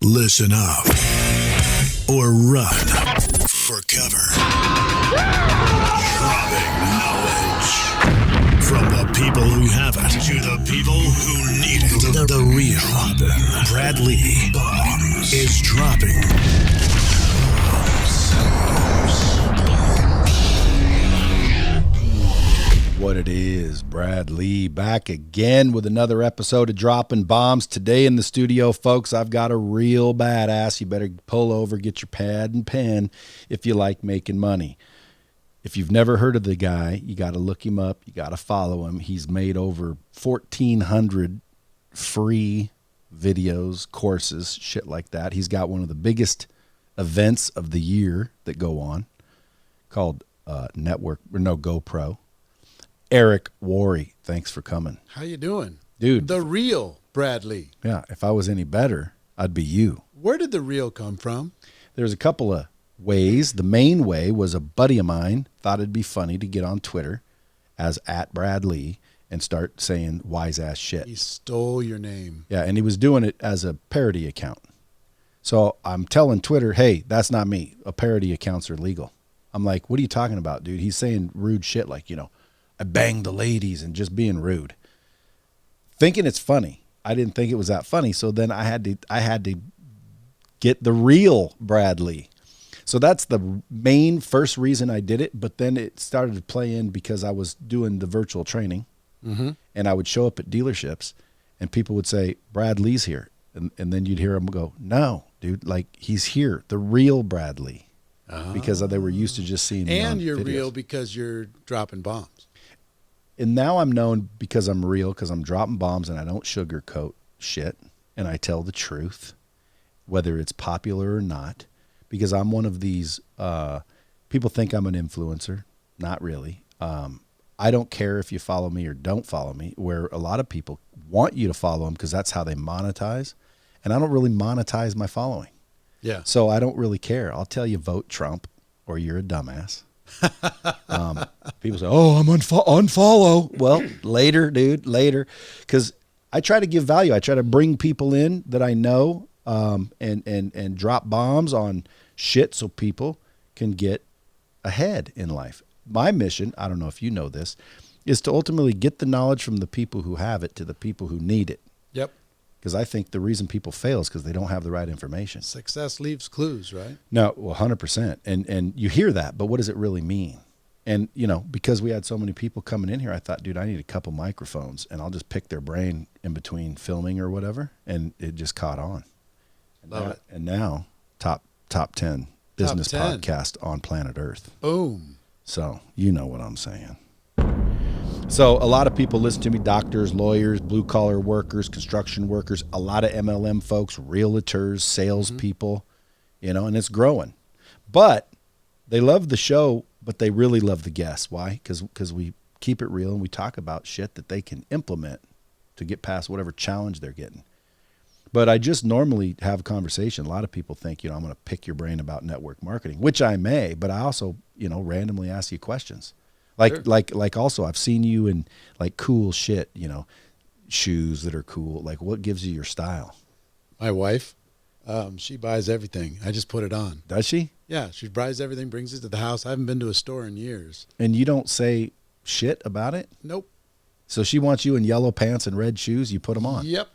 Listen up or run for cover. Dropping knowledge from the people who have it to the people who need it. The real Brad Lea is dropping what it is. Brad Lea back again with another episode of Dropping Bombs. Today in the studio, folks, I've got a real badass. You better pull over, get your pad and pen if you like making money. If you've never heard of the guy, you got to look him up. You got to follow him. He's made over 1,400 free videos, courses, shit like that. He's got one of the biggest events of the year that go on called GoPro. Eric Worre, thanks for coming. How you doing? Dude. The real Brad Lea. Yeah, if I was any better, I'd be you. Where did the real come from? There's a couple of ways. The main way was a buddy of mine thought it'd be funny to get on Twitter as @Brad Lea and start saying wise ass shit. He stole your name. Yeah, and he was doing it as a parody account. So I'm telling Twitter, hey, that's not me. Parody accounts are legal. I'm like, what are you talking about, dude? He's saying rude shit like, I banged the ladies and just being rude. Thinking it's funny. I didn't think it was that funny. So then I had to get the real Brad Lea. So that's the main first reason I did it. But then it started to play in because I was doing the virtual training, and I would show up at dealerships and people would say, Brad Lea's here. And then you'd hear them go, no, dude, like he's here. The real Brad Lea. Because they were used to just seeing me on you're videos. real because you're dropping bombs. And now I'm known because I'm real, because I'm dropping bombs and I don't sugarcoat shit. And I tell the truth, whether it's popular or not, because I'm one of these, people think I'm an influencer. Not really. I don't care if you follow me or don't follow me, where a lot of people want you to follow them because that's how they monetize. And I don't really monetize my following. Yeah. So I don't really care. I'll tell you, vote Trump or you're a dumbass. People say, oh, I'm unfollow. Well, later, dude, later. Because I try to give value. I try to bring people in that I know and drop bombs on shit so people can get ahead in life. My mission, I don't know if you know this, is to ultimately get the knowledge from the people who have it to the people who need it. Yep. Because I think the reason people fail is because they don't have the right information. Success leaves clues, right? No, well, 100%. And you hear that, but what does it really mean? And, because we had so many people coming in here, I thought, dude, I need a couple microphones, and I'll just pick their brain in between filming or whatever, and it just caught on. Love it. And now, top 10 business podcast on planet Earth. Boom. So, you know what I'm saying. So a lot of people listen to me, doctors, lawyers, blue-collar workers, construction workers, a lot of MLM folks, realtors, salespeople, and it's growing. But they love the show, but they really love the guests. Why? Because we keep it real and we talk about shit that they can implement to get past whatever challenge they're getting. But I just normally have a conversation. A lot of people think, I'm going to pick your brain about network marketing, which I may, but I also, randomly ask you questions. Like also I've seen you in like cool shit, shoes that are cool. Like what gives you your style? My wife, she buys everything. I just put it on. Does she? Yeah. She buys everything, brings it to the house. I haven't been to a store in years. And you don't say shit about it? Nope. So she wants you in yellow pants and red shoes. You put them on. Yep.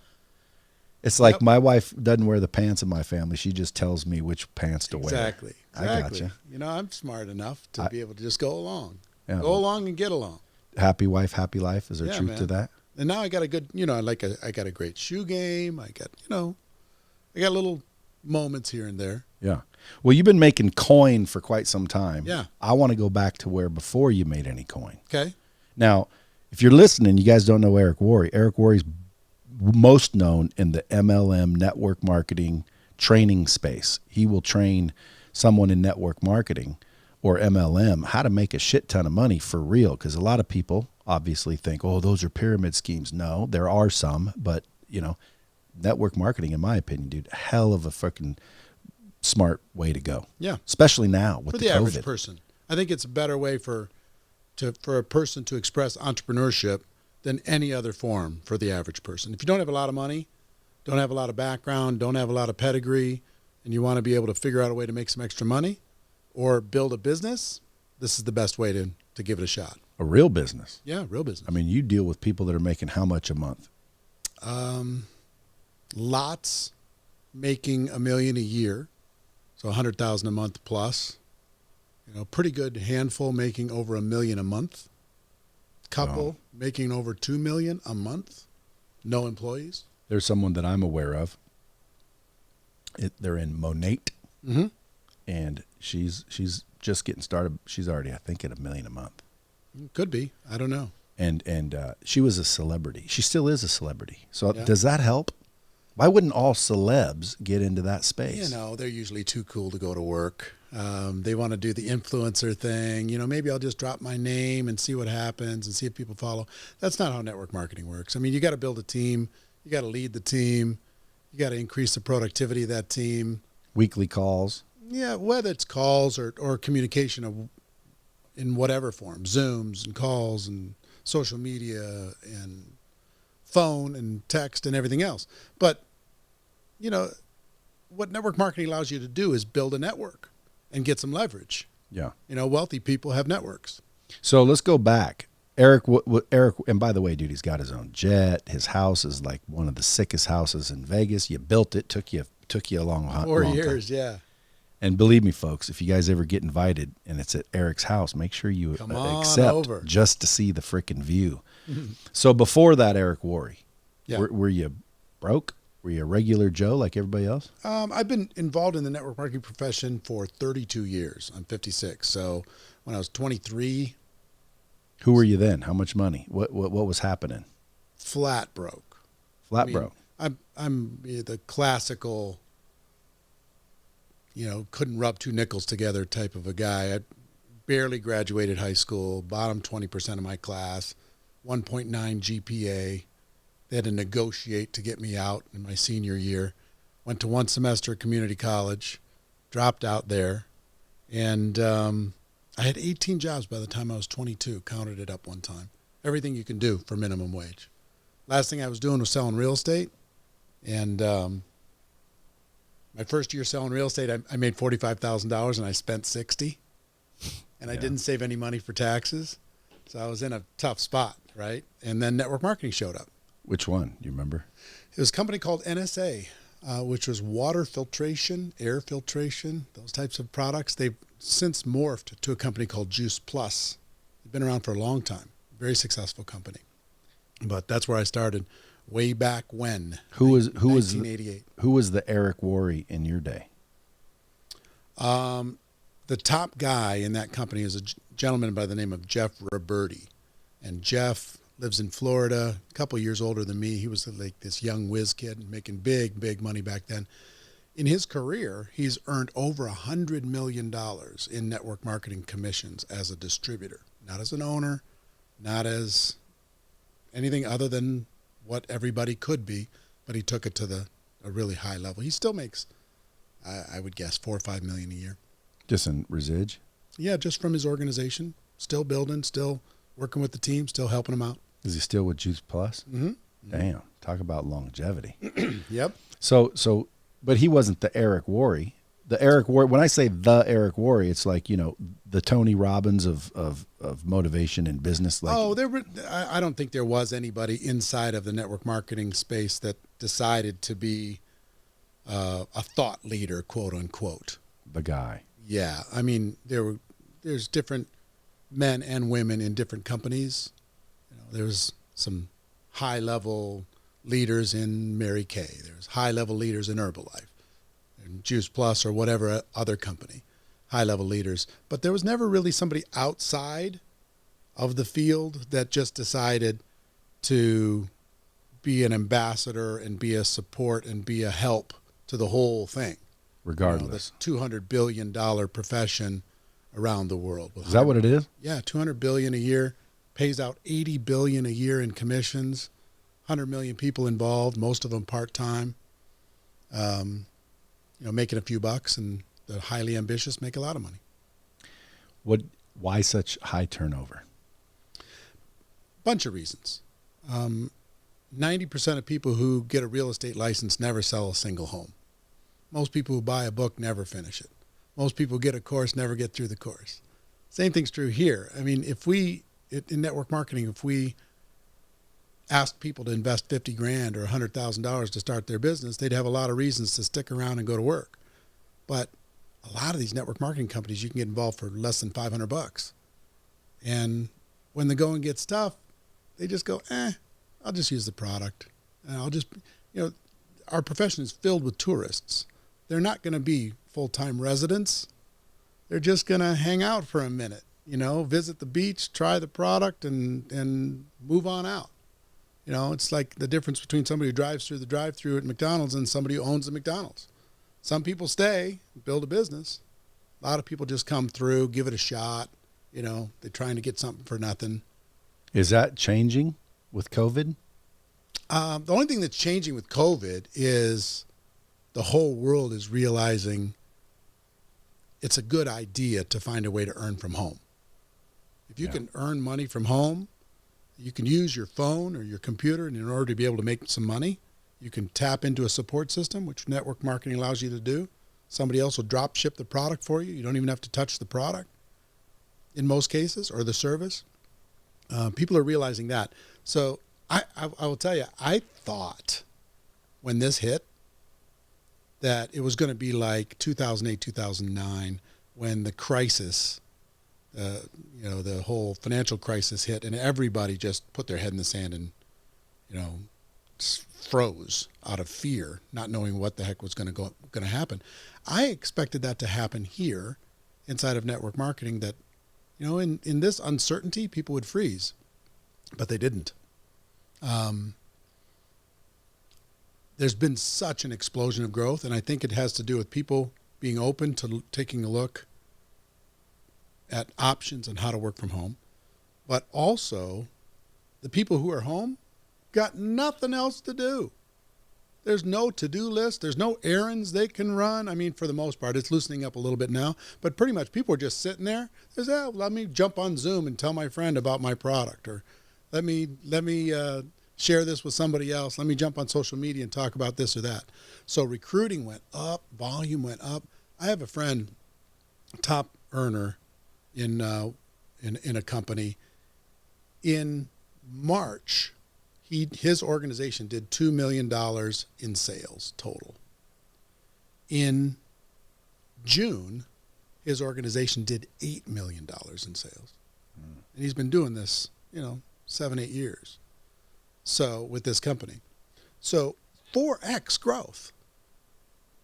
It's like my wife doesn't wear the pants in my family. She just tells me which pants to wear. Exactly. I gotcha. I'm smart enough to be able to just go along. Yeah, go along and get along. Happy wife, happy life. Is there truth to that? And now I got a good, I got a great shoe game. I got, I got little moments here and there. Yeah. Well, you've been making coin for quite some time. Yeah. I want to go back to where before you made any coin. Okay. Now, if you're listening, you guys don't know Eric Worre. Eric Worre's most known in the MLM network marketing training space. He will train someone in network marketing or MLM how to make a shit ton of money for real. Because a lot of people obviously think, oh, those are pyramid schemes. No, there are some, but network marketing, in my opinion, dude, hell of a freaking smart way to go. Yeah. Especially now with the average person. I think it's a better way for a person to express entrepreneurship than any other form for the average person. If you don't have a lot of money, don't have a lot of background, don't have a lot of pedigree, and you want to be able to figure out a way to make some extra money or build a business, this is the best way to give it a shot. A real business. Yeah, real business. I mean, you deal with people that are making how much a month? Lots making $1 million a year, so $100,000 a month plus. Pretty good handful making over $1 million a month. Couple making over $2 million a month. No employees. There's someone that I'm aware of. They're in Monate, and she's just getting started. She's already, I think, at $1 million a month. Could be. I don't know. And she was a celebrity. She still is a celebrity. So does that help? Why wouldn't all celebs get into that space? They're usually too cool to go to work. They want to do the influencer thing. Maybe I'll just drop my name and see what happens and see if people follow. That's not how network marketing works. I mean, you got to build a team. You got to lead the team. You got to increase the productivity of that team. Weekly calls. Yeah, whether it's calls or communication in whatever form, Zooms and calls and social media and phone and text and everything else. But, what network marketing allows you to do is build a network and get some leverage. Yeah. Wealthy people have networks. So let's go back. Eric, and by the way, dude, he's got his own jet. His house is like one of the sickest houses in Vegas. You built it. Took you a long 4 long years, time. yeah. And believe me, folks, if you guys ever get invited and it's at Eric's house, make sure you accept over. just to see the freaking view. So before that, Eric Worre, were you broke? Were you a regular Joe like everybody else? I've been involved in the network marketing profession for 32 years. I'm 56. So when I was 23. Who were you then? How much money? What was happening? Flat broke. Broke. I'm the classical, couldn't rub two nickels together type of a guy. I barely graduated high school, bottom 20% of my class, 1.9 GPA. They had to negotiate to get me out in my senior year. Went to one semester at community college, dropped out there, and I had 18 jobs by the time I was 22, counted it up one time. Everything you can do for minimum wage. Last thing I was doing was selling real estate, and my first year selling real estate, I made $45,000 and I spent $60,000, and I didn't save any money for taxes, so I was in a tough spot, right? And then network marketing showed up. Which one? You remember? It was a company called NSA, which was water filtration, air filtration, those types of products. They've since morphed to a company called Juice Plus. They've been around for a long time. Very successful company. But that's where I started way back when. 1988. Who was the Eric Worre in your day? The top guy in that company is a gentleman by the name of Jeff Roberti. And Jeff lives in Florida, a couple years older than me. He was like this young whiz kid making big money back then. In his career, he's earned over $100 million in network marketing commissions as a distributor, not as an owner, not as anything other than what everybody could be, but he took it to a really high level. He still makes, I would guess, $4 or $5 million a year. Just in residge? Yeah, just from his organization, still building, still working with the team, still helping them out. Is he still with Juice Plus? Mm-hmm. Damn, talk about longevity. Yep. So, but he wasn't the Eric Worre. The Eric Worre. When I say the Eric Worre, it's like the Tony Robbins of motivation and business. Like, I don't think there was anybody inside of the network marketing space that decided to be a thought leader, quote unquote. The guy. Yeah, I mean there's different men and women in different companies. There's some high-level leaders in Mary Kay. There's high-level leaders in Herbalife, and Juice Plus or whatever other company, high-level leaders. But there was never really somebody outside of the field that just decided to be an ambassador and be a support and be a help to the whole thing. Regardless. The $200 billion profession around the world. Is that what it is? Yeah, $200 billion a year. Pays out $80 billion a year in commissions, 100 million people involved, most of them part-time. Making a few bucks, and the highly ambitious make a lot of money. Why such high turnover? Bunch of reasons. 90% of people who get a real estate license never sell a single home. Most people who buy a book never finish it. Most people who get a course never get through the course. Same thing's true here. I mean, in network marketing, if we asked people to invest $50,000 or $100,000 to start their business, they'd have a lot of reasons to stick around and go to work. But a lot of these network marketing companies, you can get involved for less than $500. And when the going gets tough, they just go, I'll just use the product. And I'll just, our profession is filled with tourists. They're not going to be full-time residents. They're just going to hang out for a minute, visit the beach, try the product, and move on out. It's like the difference between somebody who drives through the drive-thru at McDonald's and somebody who owns the McDonald's. Some people stay, build a business. A lot of people just come through, give it a shot. They're trying to get something for nothing. Is that changing with COVID? The only thing that's changing with COVID is the whole world is realizing it's a good idea to find a way to earn from home. If you can earn money from home, you can use your phone or your computer, and in order to be able to make some money, you can tap into a support system, which network marketing allows you to do. Somebody else will drop ship the product for you. You don't even have to touch the product in most cases, or the service. People are realizing that. So I will tell you, I thought when this hit that it was going to be like 2008, 2009, when the crisis, the whole financial crisis hit, and everybody just put their head in the sand and, froze out of fear, not knowing what the heck was going to happen. I expected that to happen here inside of network marketing, that, in this uncertainty, people would freeze, but they didn't. There's been such an explosion of growth, and I think it has to do with people being open to taking a look at options on how to work from home. But also, the people who are home got nothing else to do. There's no to-do list. There's no errands they can run. I mean, for the most part, it's loosening up a little bit now, but pretty much people are just sitting there. Let me jump on Zoom and tell my friend about my product, or let me share this with somebody else. Let me jump on social media and talk about this or that. So recruiting went up, volume went up. I have a friend, top earner in a company. In March, his organization did $2 million in sales total. In June, his organization did $8 million in sales. And he's been doing this, 7-8 years. So with this company. So 4x growth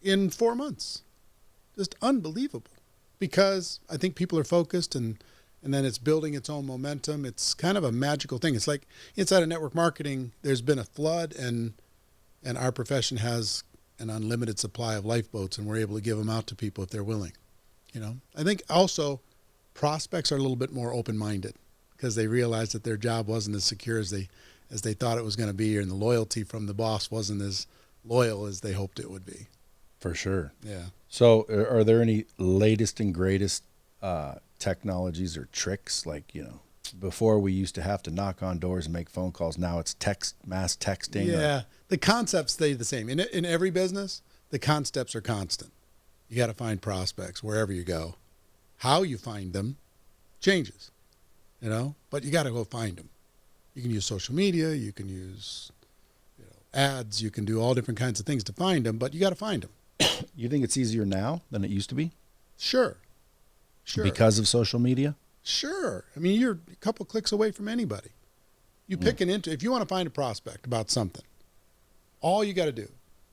in 4 months. Just unbelievable. Because I think people are focused, and then it's building its own momentum. It's kind of a magical thing. It's like inside of network marketing, there's been a flood, and our profession has an unlimited supply of lifeboats, and we're able to give them out to people if they're willing. I think also prospects are a little bit more open-minded because they realize that their job wasn't as secure as they thought it was going to be, and the loyalty from the boss wasn't as loyal as they hoped it would be. For sure. Yeah. So are there any latest and greatest technologies or tricks? Like, before we used to have to knock on doors and make phone calls. Now it's mass texting. Yeah. The concepts stay the same. In every business, the concepts are constant. You got to find prospects wherever you go. How you find them changes, but you got to go find them. You can use social media. You can use ads. You can do all different kinds of things to find them, but you got to find them. You think it's easier now than it used to be? Sure. Because of social media? Sure. I mean, you're a couple clicks away from anybody. You pick if you want to find a prospect about something, all you got to do.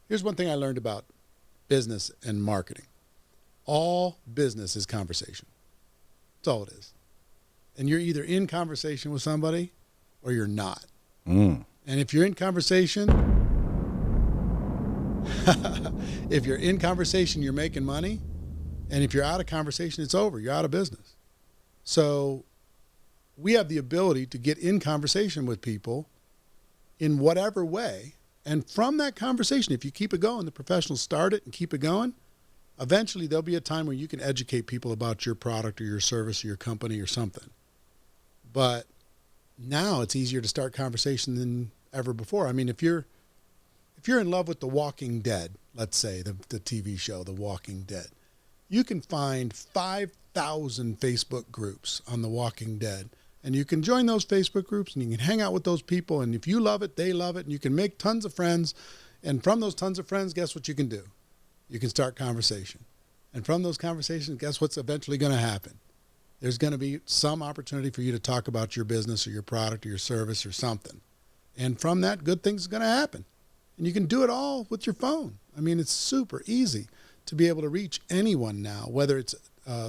Here's one thing I learned about business and marketing. All business is conversation. That's all it is. And you're either in conversation with somebody or you're not. And if you're in conversation, you're making money. And if you're out of conversation, it's over. You're out of business. So we have the ability to get in conversation with people in whatever way. And from that conversation, if you keep it going, the professionals start it and keep it going, eventually there'll be a time where you can educate people about your product or your service or your company or something. But now it's easier to start conversation than ever before. I mean, if you're in love with The Walking Dead, let's say the TV show The Walking Dead, you can find 5,000 Facebook groups on The Walking Dead, and you can join those Facebook groups and you can hang out with those people, and if you love it, they love it, and you can make tons of friends. And from those tons of friends, guess what you can do? You can start conversation. And from those conversations, guess what's eventually going to happen? There's going to be some opportunity for you to talk about your business or your product or your service or something. And from that, good things are going to happen. And you can do it all with your phone. I mean, it's super easy to be able to reach anyone now, whether it's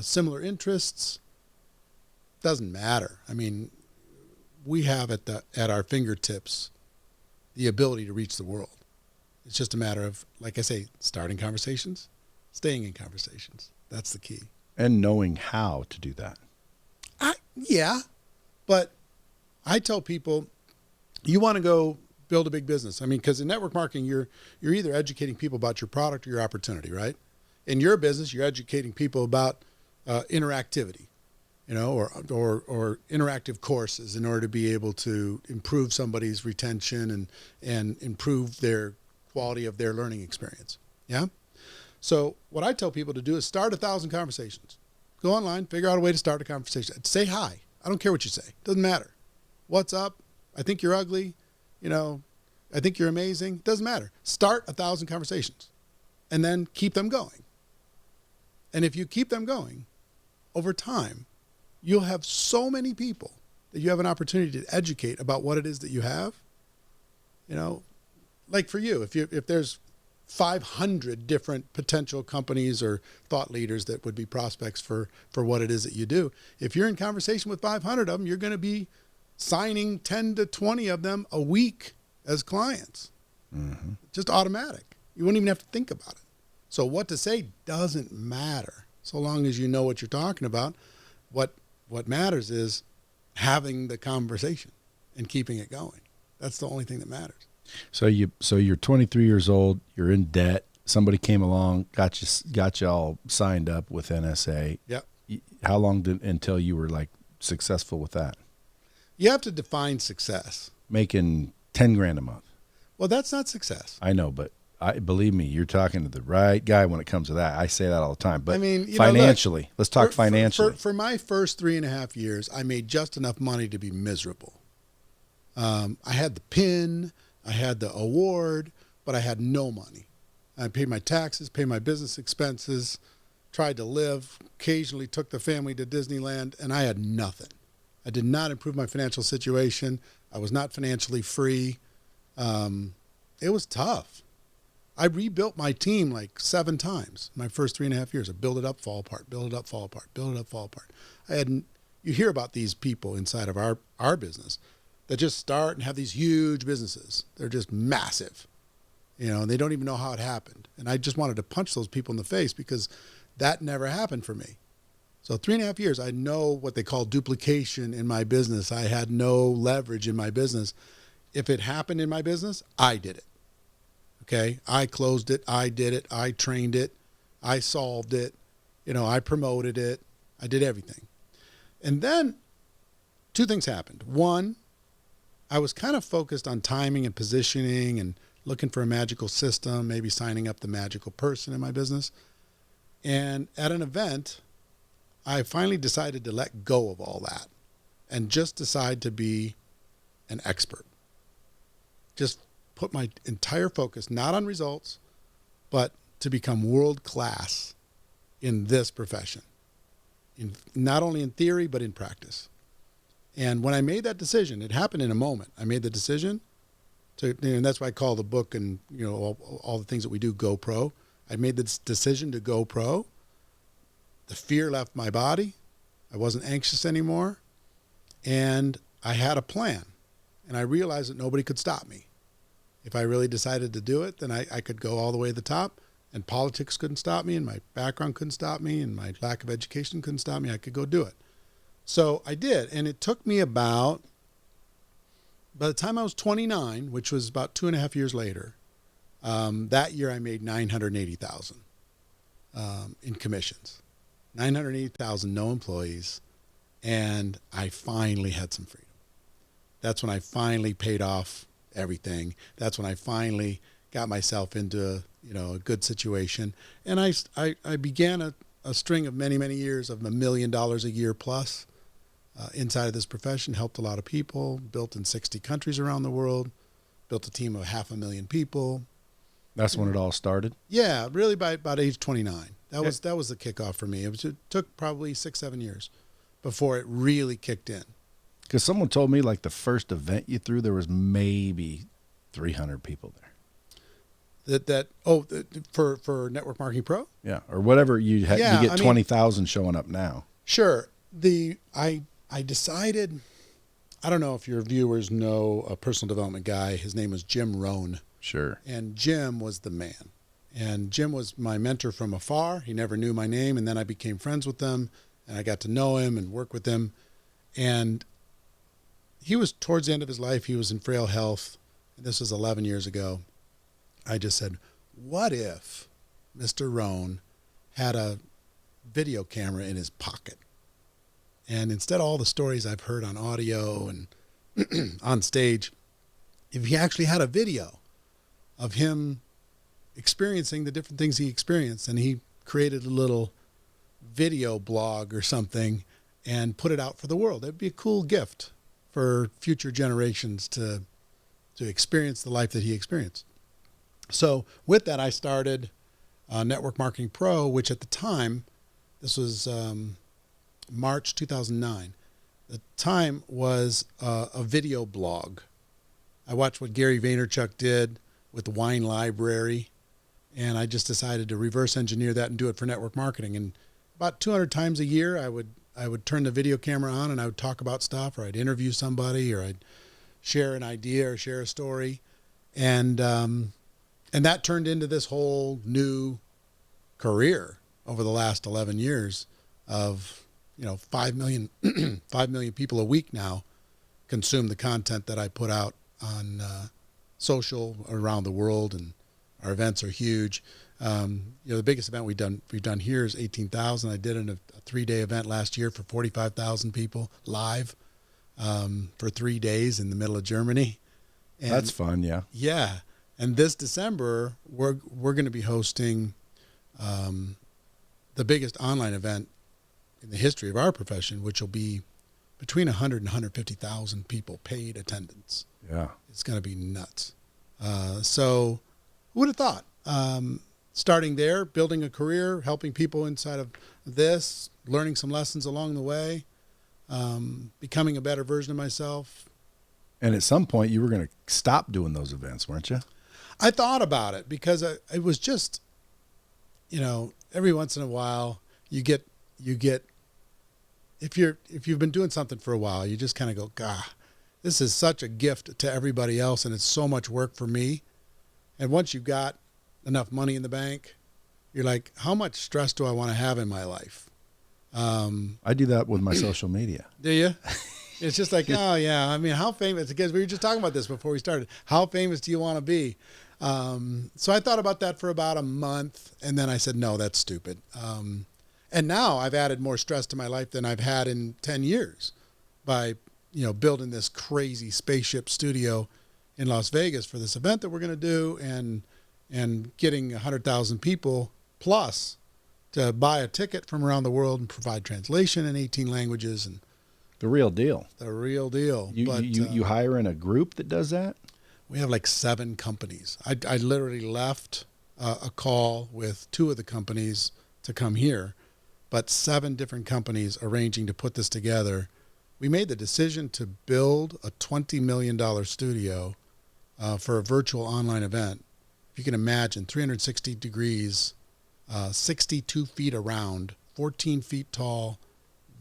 similar interests, doesn't matter. I mean, we have at our fingertips the ability to reach the world. It's just a matter of, like I say, starting conversations, staying in conversations. That's the key. And knowing how to do that. Yeah, but I tell people, you want to go build a big business. I mean, because in network marketing, you're either educating people about your product or your opportunity, right? In your business, you're educating people about interactivity, or interactive courses in order to be able to improve somebody's retention and improve their quality of their learning experience. Yeah. So what I tell people to do is start 1,000 conversations. Go online, figure out a way to start a conversation. Say hi. I don't care what you say. Doesn't matter. What's up? I think you're ugly. I think you're amazing. Doesn't matter. Start 1,000 conversations and then keep them going. And if you keep them going over time, you'll have so many people that you have an opportunity to educate about what it is that you have. Like for you, if there's 500 different potential companies or thought leaders that would be prospects for what it is that you do, if you're in conversation with 500 of them, you're going to be signing 10 to 20 of them a week as clients. Mm-hmm. Just automatic. You wouldn't even have to think about it. So what to say doesn't matter so long as you know what you're talking about. What matters is having the conversation and keeping it going. That's the only thing that matters. So you're 23 years old, you're in debt. Somebody came along, got you all signed up with NSA. Yeah. How long until you were like successful with that? You have to define success. Making 10 grand a month. Well, that's not success. I know, but believe me, you're talking to the right guy when it comes to that. I say that all the time. But I mean, financially, let's talk financially. For my first 3.5 years, I made just enough money to be miserable. I had the PIN, I had the award, but I had no money. I paid my taxes, paid my business expenses, tried to live, occasionally took the family to Disneyland, and I had nothing. I did not improve my financial situation. I was not financially free. It was tough. I rebuilt my team like 7 times my first 3.5 years. I build it up, fall apart, build it up, fall apart, build it up, fall apart. You hear about these people inside of our business that just start and have these huge businesses. They're just massive, and they don't even know how it happened. And I just wanted to punch those people in the face because that never happened for me. So 3.5 years, I know what they call duplication in my business. I had no leverage in my business. If it happened in my business, I did it. Okay. I closed it. I did it. I trained it. I solved it. I promoted it. I did everything. And then 2 things happened. One, I was kind of focused on timing and positioning and looking for a magical system, maybe signing up the magical person in my business. And at an event, I finally decided to let go of all that and just decide to be an expert. Just put my entire focus, not on results, but to become world class in this profession, not only in theory, but in practice. And when I made that decision, it happened in a moment. I made the decision and that's why I call the book and, all the things that we do, Go Pro. I made this decision to go pro. The fear left my body. I wasn't anxious anymore. And I had a plan. And I realized that nobody could stop me. If I really decided to do it, then I could go all the way to the top. And politics couldn't stop me, and my background couldn't stop me, and my lack of education couldn't stop me. I could go do it. So I did. And it took me by the time I was 29, which was about 2.5 years later, that year I made $980,000 in commissions. $980,000, no employees, and I finally had some freedom. That's when I finally paid off everything. That's when I finally got myself into, a good situation. And I began a string of many, many years of $1 million a year plus inside of this profession, helped a lot of people, built in 60 countries around the world, built a team of 500,000 people. That's when it all started? Yeah, really by about age 29. That was the kickoff for me. It took probably 6-7 years before it really kicked in. Because someone told me like the first event you threw, there was maybe 300 people there. For Network Marketing Pro? Yeah, or whatever you get 20,000 showing up now. Sure. I decided, I don't know if your viewers know a personal development guy. His name was Jim Rohn. Sure. And Jim was the man. And Jim was my mentor from afar. He never knew my name, and then I became friends with him, and I got to know him and work with him. And he was towards the end of his life. He was in frail health. And this was 11 years ago. I just said, what if Mr. Rohn had a video camera in his pocket? And instead of all the stories I've heard on audio and on stage, if he actually had a video of him experiencing the different things he experienced, and he created a little video blog or something and put it out for the world, that'd be a cool gift for future generations to experience the life that he experienced. So with that, I started Network Marketing Pro, which at the time, this was March 2009. The time was a video blog. I watched what Gary Vaynerchuk did with the Wine Library, and I just decided to reverse engineer that and do it for network marketing. And about 200 times a year, I would turn the video camera on and I would talk about stuff, or I'd interview somebody, or I'd share an idea or share a story. And that turned into this whole new career over the last 11 years of, 5 million people a week now consume the content that I put out on social around the world, and our events are huge. The biggest event we've done here is 18,000. I did a 3-day event last year for 45,000 people live for 3 days in the middle of Germany. And that's fun, yeah. Yeah. And this December, we're going to be hosting the biggest online event in the history of our profession, which will be between 100 and 150,000 people paid attendance. Yeah. It's going to be nuts. So who would have thought? Starting there, building a career, helping people inside of this, learning some lessons along the way, becoming a better version of myself. And at some point, you were going to stop doing those events, weren't you? I thought about it because it was just, every once in a while you get, if you've been doing something for a while, you just kind of go, God, this is such a gift to everybody else, and it's so much work for me. And once you've got enough money in the bank, you're like, how much stress do I want to have in my life? I do that with my social media. Do you? It's just like, oh yeah. I mean, how famous, because we were just talking about this before we started. How famous do you want to be? So I thought about that for about a month, and then I said, no, that's stupid. And now I've added more stress to my life than I've had in 10 years by, building this crazy spaceship studio in Las Vegas for this event that we're going to do, and getting 100,000 people plus to buy a ticket from around the world and provide translation in 18 languages. And the real deal. The real deal. You hire in a group that does that? We have like 7 companies. I literally left a call with 2 of the companies to come here, but 7 different companies arranging to put this together. We made the decision to build a $20 million studio for a virtual online event. If you can imagine, 360 degrees, 62 feet around, 14 feet tall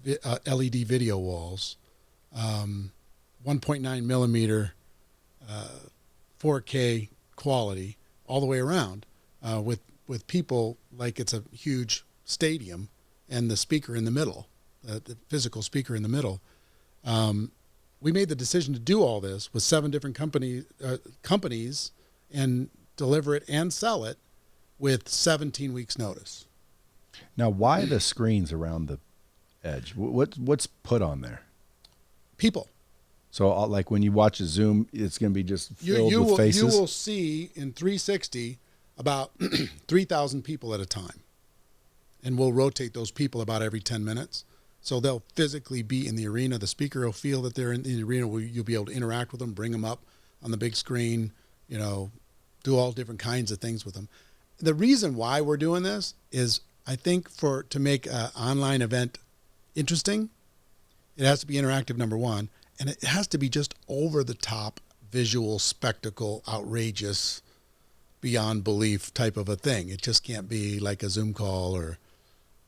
LED video walls, 1.9 millimeter 4K quality all the way around, with people like it's a huge stadium and the speaker in the middle, the physical speaker in the middle. We made the decision to do all this with 7 different companies and deliver it and sell it with 17 weeks notice. Now, why the screens around the edge? What's put on there? People. So like when you watch a Zoom, it's going to be just filled with faces? You will see in 360 about 3,000 people at a time. And we'll rotate those people about every 10 minutes. So they'll physically be in the arena. The speaker will feel that they're in the arena. You'll be able to interact with them, bring them up on the big screen, do all different kinds of things with them. The reason why we're doing this is, I think, to make an online event interesting, it has to be interactive, number one, and it has to be just over-the-top, visual, spectacle, outrageous, beyond belief type of a thing. It just can't be like a Zoom call or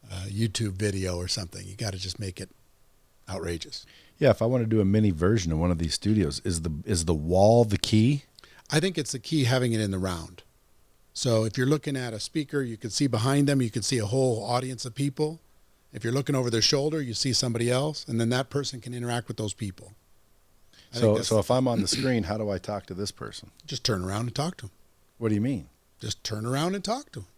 a YouTube video or something. You got to just make it outrageous. Yeah, if I want to do a mini version of one of these studios, is the wall the key? I think it's the key, having it in the round. So if you're looking at a speaker, you can see behind them, you can see a whole audience of people. If you're looking over their shoulder, you see somebody else, and then that person can interact with those people. So if I'm on the screen, how do I talk to this person? Just turn around and talk to them. What do you mean? Just turn around and talk to them.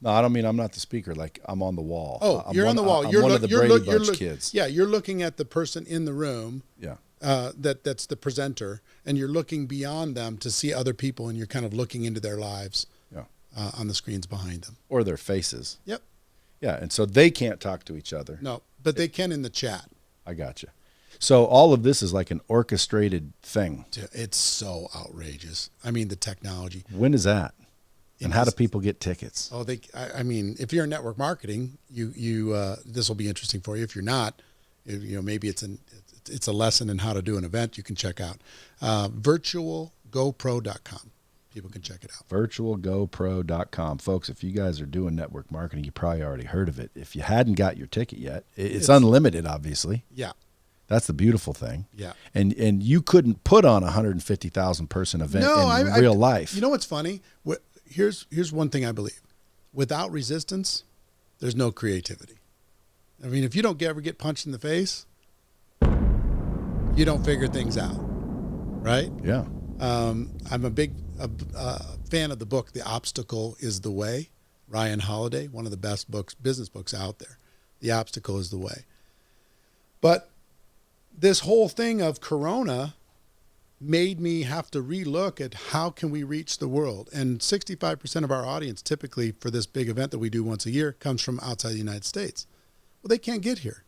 No, I don't mean I'm not the speaker. Like, I'm on the wall. You're on the wall. I'm one of the Brady Bunch kids. Yeah, you're looking at the person in the room. Yeah. That's the presenter, and you're looking beyond them to see other people, and you're kind of looking into their lives. Yeah. On the screens behind them. Or their faces. Yep. Yeah, and so they can't talk to each other. No, but they can in the chat. I got you. So all of this is like an orchestrated thing. It's so outrageous. I mean, the technology. When is that? And how do people get tickets? Oh, I mean, if you're in network marketing, this will be interesting for you. If you're not, maybe it's a lesson in how to do an event you can check out. virtualgopro.com. People can check it out. virtualgopro.com. Folks, if you guys are doing network marketing, you probably already heard of it. If you hadn't got your ticket yet, it's unlimited, obviously. Yeah. That's the beautiful thing. Yeah. And you couldn't put on a 150,000 person event in real life. You know what's funny? Here's one thing I believe. Without resistance, there's no creativity. I mean, if you don't ever get punched in the face, you don't figure things out, right? Yeah. I'm a big fan of the book, The Obstacle is the Way. Ryan Holiday, one of the best business books out there. The Obstacle is the Way. But this whole thing of Corona made me have to relook at how can we reach the world. And 65% of our audience typically for this big event that we do once a year comes from outside the United States. Well, they can't get here.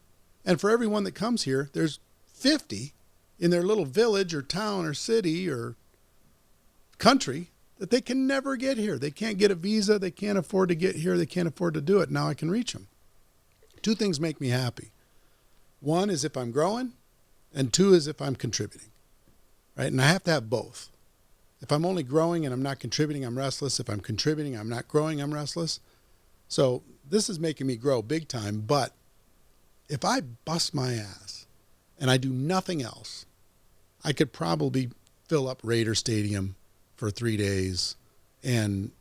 And for everyone that comes here, there's 50 in their little village or town or city or country that they can never get here. They can't get a visa. They can't afford to get here. They can't afford to do it. Now I can reach them. Two things make me happy. One is if I'm growing, and two is if I'm contributing. Right? And I have to have both. If I'm only growing and I'm not contributing, I'm restless. If I'm contributing, I'm not growing, I'm restless. So this is making me grow big time. But if I bust my ass and I do nothing else, I could probably fill up Raider Stadium for 3 days and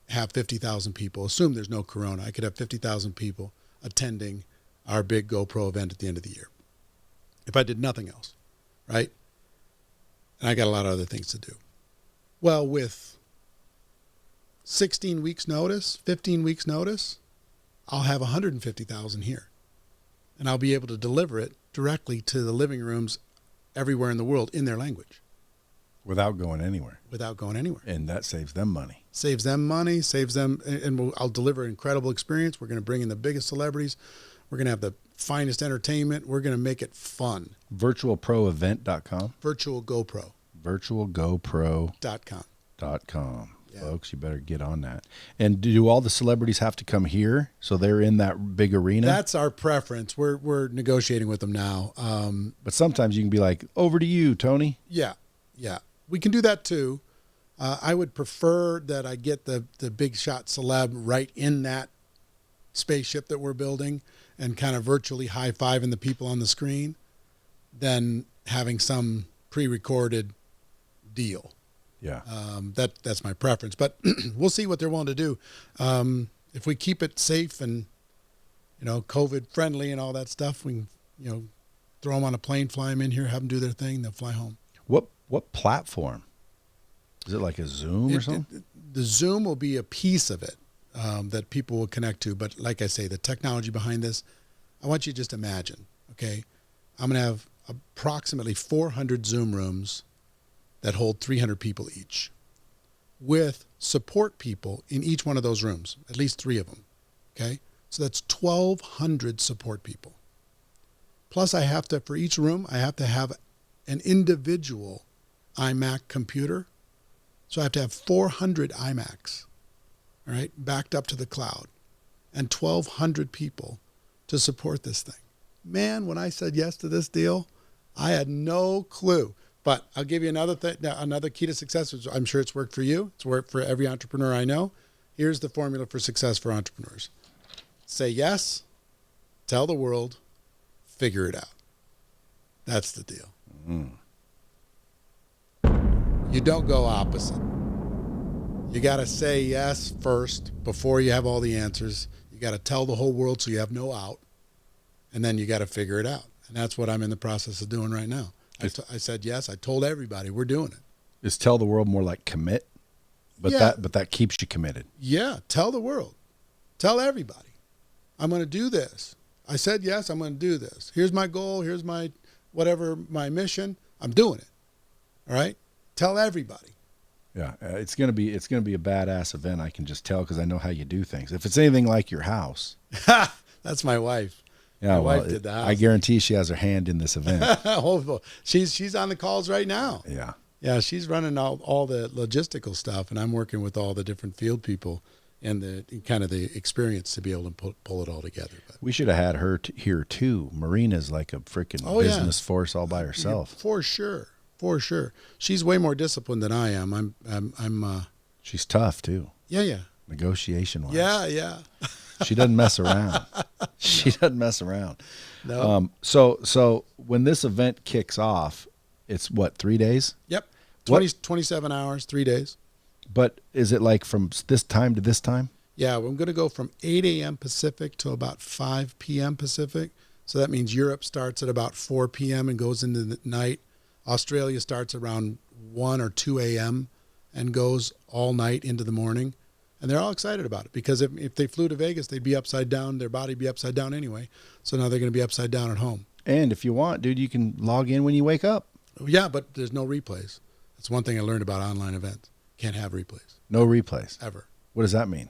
have 50,000 people. Assume there's no Corona. I could have 50,000 people attending our big GoPro event at the end of the year. If I did nothing else, right? And I got a lot of other things to do. Well, with 16 weeks notice, 15 weeks notice, I'll have 150,000 here. And I'll be able to deliver it directly to the living rooms everywhere in the world in their language. Without going anywhere. Without going anywhere. And that saves them money. Saves them money, saves them, and I'll deliver an incredible experience. We're going to bring in the biggest celebrities. We're going to have the finest entertainment. We're going to make it fun. Virtualproevent.com. Virtual GoPro. Virtualgopro.com. Yeah. Folks, you better get on that. And do all the celebrities have to come here so they're in that big arena? That's our preference. We're negotiating with them now. But sometimes you can be like, over to you, Tony. Yeah. We can do that too. I would prefer that I get the big shot celeb right in that spaceship that we're building and kind of virtually high-fiving the people on the screen than having some pre-recorded deal. Yeah. That's my preference. But we'll see what they're willing to do. If we keep it safe and, COVID friendly and all that stuff, we can, throw them on a plane, fly them in here, have them do their thing, they'll fly home. What platform? Is it like a Zoom or something? The Zoom will be a piece of it that people will connect to. But like I say, the technology behind this, I want you to just imagine, okay? I'm going to have approximately 400 Zoom rooms that hold 300 people each, with support people in each one of those rooms, at least 3 of them. Okay? So that's 1,200 support people. Plus I have to, for each room, I have to have an individual iMac computer. So I have to have 400 iMacs, all right, backed up to the cloud, and 1,200 people to support this thing. Man, when I said yes to this deal, I had no clue. But I'll give you another key to success. I'm sure it's worked for you. It's worked for every entrepreneur I know. Here's the formula for success for entrepreneurs. Say yes, tell the world, figure it out. That's the deal. Mm. You don't go opposite. You got to say yes first before you have all the answers. You got to tell the whole world so you have no out. And then you got to figure it out. And that's what I'm in the process of doing right now. I said yes. I told everybody we're doing it. Is tell the world more like commit? But that keeps you committed. Yeah, tell the world. Tell everybody. I'm going to do this. I said yes, I'm going to do this. Here's my goal. Here's my whatever my mission. I'm doing it. All right? Tell everybody. Yeah, it's gonna be a badass event. I can just tell because I know how you do things. If it's anything like your house, that's my wife. Yeah, my wife did the house. I guarantee she has her hand in this event. She's on the calls right now. Yeah, she's running all the logistical stuff, and I'm working with all the different field people and the kind of the experience to be able to pull it all together. But we should have had her here too. Marina's like a freaking business force all by herself. For sure. For sure. She's way more disciplined than I am. I'm she's tough too. Yeah. Negotiation wise. Yeah. She doesn't mess around. She doesn't mess around. No. So when this event kicks off, it's what, 3 days? Yep. 27 hours, 3 days. But is it like from this time to this time? Yeah, I'm going to go from 8 a.m. Pacific to about 5 p.m. Pacific. So that means Europe starts at about 4 p.m. and goes into the night. Australia starts around 1 or 2 a.m. and goes all night into the morning. And they're all excited about it because if they flew to Vegas, they'd be upside down. Their body would be upside down anyway. So now they're going to be upside down at home. And if you want, dude, you can log in when you wake up. Yeah, but there's no replays. That's one thing I learned about online events. Can't have replays. No replays? Ever. What does that mean?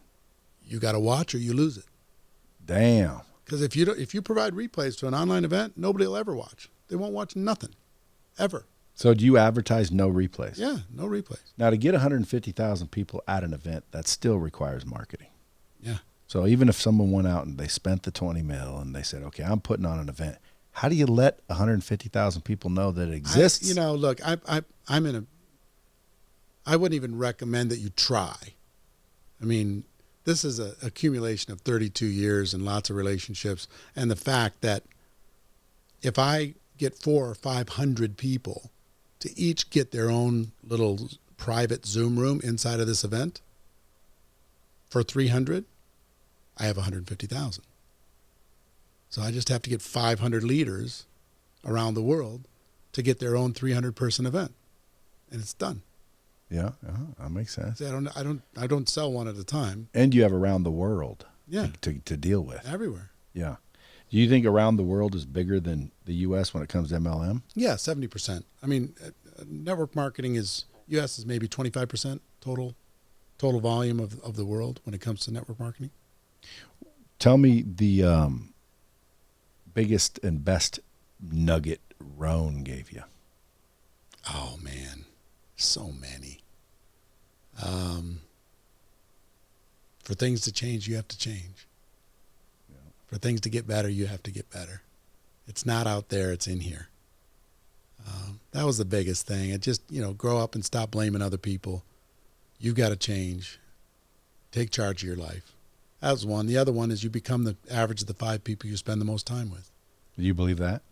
You got to watch or you lose it. Damn. Because if you provide replays to an online event, nobody will ever watch. They won't watch nothing. Ever. So do you advertise no replays? Yeah, no replays. Now, to get 150,000 people at an event, that still requires marketing. Yeah. So even if someone went out and they spent the 20 mil and they said, okay, I'm putting on an event, how do you let 150,000 people know that it exists? Look, I wouldn't even recommend that you try. I mean, this is an accumulation of 32 years and lots of relationships. And the fact that if I get 400 or 500 people to each get their own little private Zoom room inside of this event for 300, I have 150,000. So I just have to get 500 leaders around the world to get their own 300-person event, and it's done. Yeah, that makes sense. See, I don't sell one at a time. And you have around the world to deal with. Everywhere. Yeah. Do you think around the world is bigger than the U.S. when it comes to MLM? Yeah, 70%. I mean, network marketing U.S. is maybe 25% total volume of the world when it comes to network marketing. Tell me the biggest and best nugget Rohn gave you. Oh, man. So many. For things to change, you have to change. For things to get better, you have to get better. It's not out there, it's in here. That was the biggest thing. It just, grow up and stop blaming other people. You've got to change. Take charge of your life. That was one. The other one is you become the average of the 5 people you spend the most time with. Do you believe that?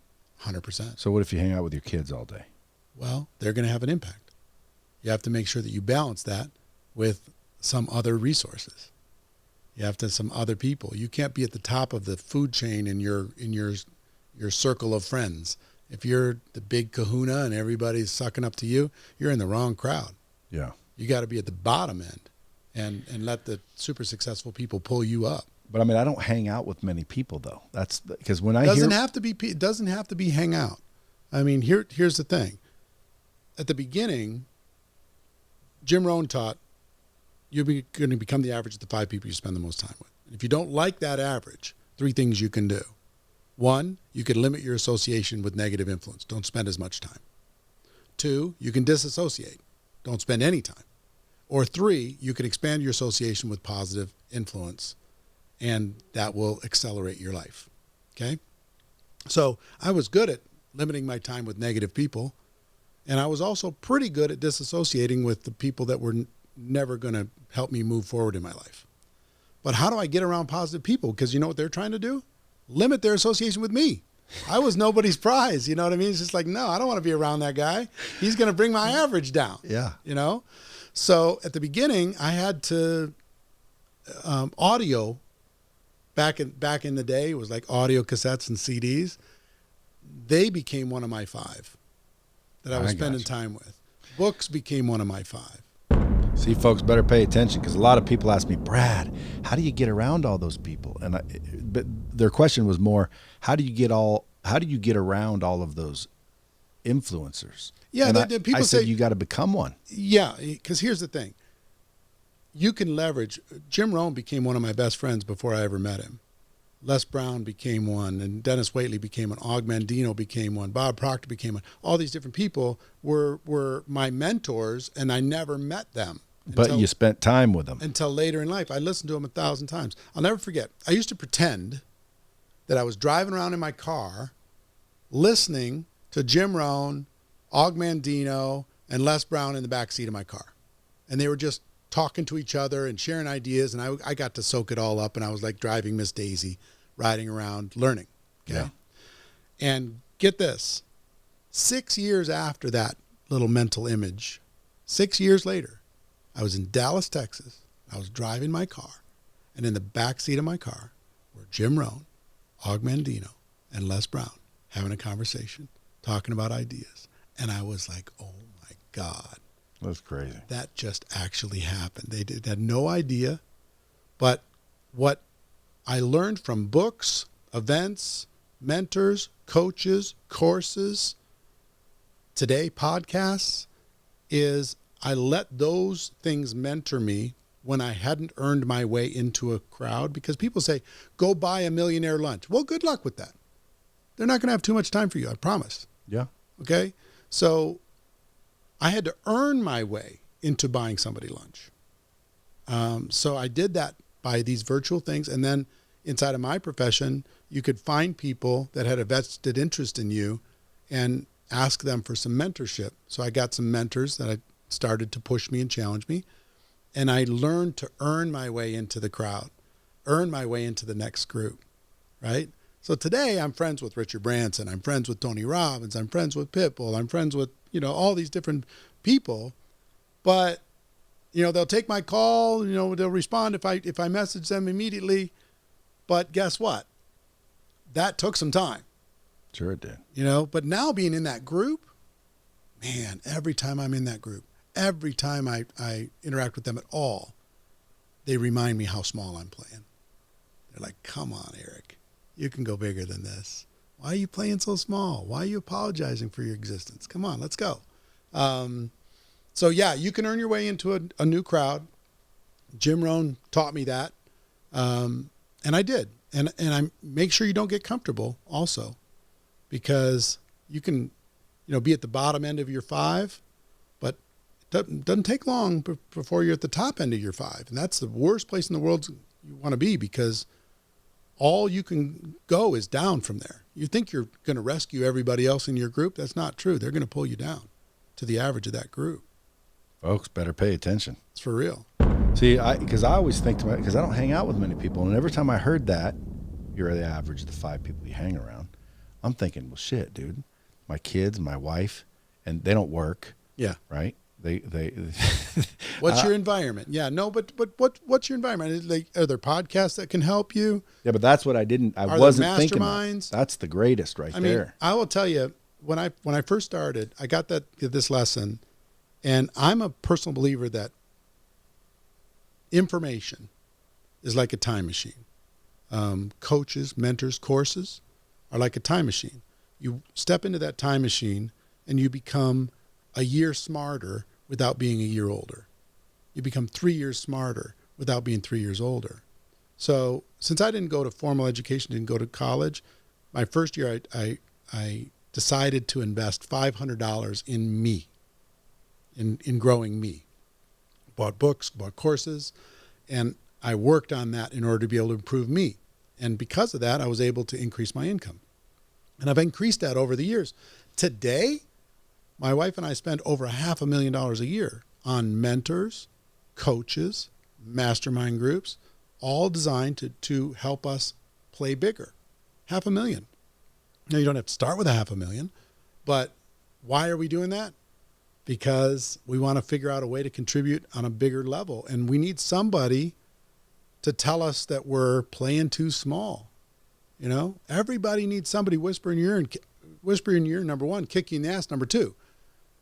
100%. So what if you hang out with your kids all day? Well, they're going to have an impact. You have to make sure that you balance that with some other resources. You have to have some other people. You can't be at the top of the food chain in your circle of friends. If you're the big kahuna and everybody's sucking up to you, you're in the wrong crowd. Yeah. You got to be at the bottom end and let the super successful people pull you up. But I mean, I don't hang out with many people though. That's because when it doesn't have to be hang out. I mean, here's the thing. At the beginning, Jim Rohn taught you're going to become the average of the 5 people you spend the most time with. If you don't like that average, 3 things you can do. 1, you can limit your association with negative influence. Don't spend as much time. 2, you can disassociate. Don't spend any time. Or 3, you can expand your association with positive influence, and that will accelerate your life. Okay? So I was good at limiting my time with negative people, and I was also pretty good at disassociating with the people that were never going to help me move forward in my life. But how do I get around positive people? Because you know what they're trying to do? Limit their association with me. I was nobody's prize. You know what I mean? It's just like, no, I don't want to be around that guy. He's going to bring my average down. Yeah. You know? So at the beginning, I had to audio. Back in the day, it was like audio cassettes and CDs. They became one of my 5 that I was spending time with. Books became one of my 5. See, folks, better pay attention, because a lot of people ask me, Brad, how do you get around all those people? But their question was more, how do you get around all of those influencers? Yeah, people I say said you got to become one. Yeah, because here's the thing. You can leverage. Jim Rohn became one of my best friends before I ever met him. Les Brown became one, and Dennis Waitley became one. Og Mandino became one. Bob Proctor became one. All these different people were my mentors, and I never met them. But you spent time with them. Until later in life. I listened to them 1,000 times. I'll never forget. I used to pretend that I was driving around in my car listening to Jim Rohn, Og Mandino, and Les Brown in the back seat of my car. And they were just talking to each other and sharing ideas, and I got to soak it all up, and I was like driving Miss Daisy, riding around, learning. Okay? Yeah. And get this, 6 years after that little mental image, 6 years later, I was in Dallas, Texas. I was driving my car, and in the back seat of my car were Jim Rohn, Og Mandino, and Les Brown having a conversation, talking about ideas. And I was like, oh my God. That's crazy. That just actually happened. They had no idea. But what I learned from books, events, mentors, coaches, courses, today podcasts, is I let those things mentor me when I hadn't earned my way into a crowd. Because people say, go buy a millionaire lunch. Well, good luck with that. They're not going to have too much time for you, I promise. Yeah. Okay? So I had to earn my way into buying somebody lunch. So I did that by these virtual things. And then inside of my profession, you could find people that had a vested interest in you and ask them for some mentorship. So I got some mentors that I started to push me and challenge me. And I learned to earn my way into the crowd, earn my way into the next group, right? So today I'm friends with Richard Branson. I'm friends with Tony Robbins. I'm friends with Pitbull. I'm friends with, all these different people. But, they'll take my call, they'll respond if I message them immediately. But guess what? That took some time. Sure it did. But now being in that group, man, every time I'm in that group, every time I interact with them at all, they remind me how small I'm playing. They're like, come on, Eric, you can go bigger than this. Why are you playing so small? Why are you apologizing for your existence? Come on, let's go. So yeah, you can earn your way into a new crowd. Jim Rohn taught me that. And I did. And I make sure you don't get comfortable also, because you can, be at the bottom end of your 5, but it doesn't take long before you're at the top end of your 5. And that's the worst place in the world you want to be, because all you can go is down from there. You think you're going to rescue everybody else in your group. That's not true. They're going to pull you down to the average of that group. Folks, better pay attention. It's for real. See, because I always think to myself, because I don't hang out with many people, and every time I heard that, you're the average of the 5 people you hang around, I'm thinking, well, shit, dude, my kids, my wife, and they don't work. Yeah. Right? They What's your environment? Yeah, no, but what's your environment? Are there podcasts that can help you? Yeah, but that's what I wasn't thinking of. That's the greatest right there. I will tell you, when I first started, I got this lesson, and I'm a personal believer that information is like a time machine. Coaches, mentors, courses are like a time machine. You step into that time machine and you become a year smarter without being a year older. You become 3 years smarter without being 3 years older. So since I didn't go to formal education, didn't go to college, my first year I decided to invest $500 in me, in growing me. Bought books, bought courses, and I worked on that in order to be able to improve me. And because of that, I was able to increase my income. And I've increased that over the years. Today, my wife and I spend over $500,000 a year on mentors, coaches, mastermind groups, all designed to help us play bigger. $500,000. Now, you don't have to start with $500,000, but why are we doing that? Because we want to figure out a way to contribute on a bigger level. And we need somebody to tell us that we're playing too small. You know, everybody needs somebody whispering in your ear, number one, kick you in the ass, number two,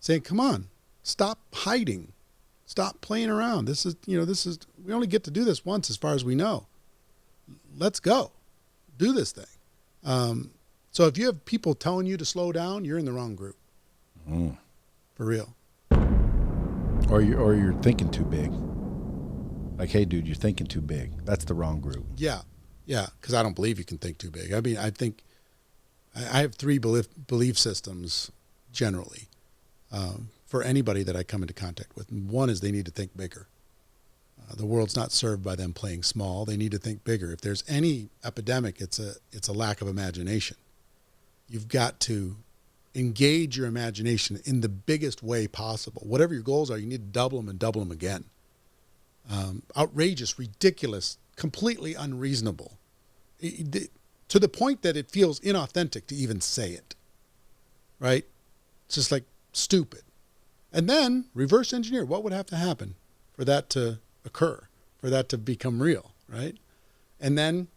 saying, come on, stop hiding. Stop playing around. We only get to do this once as far as we know. Let's go. Do this thing. So if you have people telling you to slow down, you're in the wrong group. Mm. For real. Or you're thinking too big. Like, hey, dude, you're thinking too big. That's the wrong group. Yeah. Because I don't believe you can think too big. I mean, I think I have three belief systems generally for anybody that I come into contact with. One is they need to think bigger. The world's not served by them playing small. They need to think bigger. If there's any epidemic, it's a lack of imagination. You've got to engage your imagination in the biggest way possible. Whatever your goals are, you need to double them and double them again. Outrageous, ridiculous, completely unreasonable, to the point that it feels inauthentic to even say it, right? It's just like stupid. And then reverse engineer. What would have to happen for that to occur, for that to become real, right? And then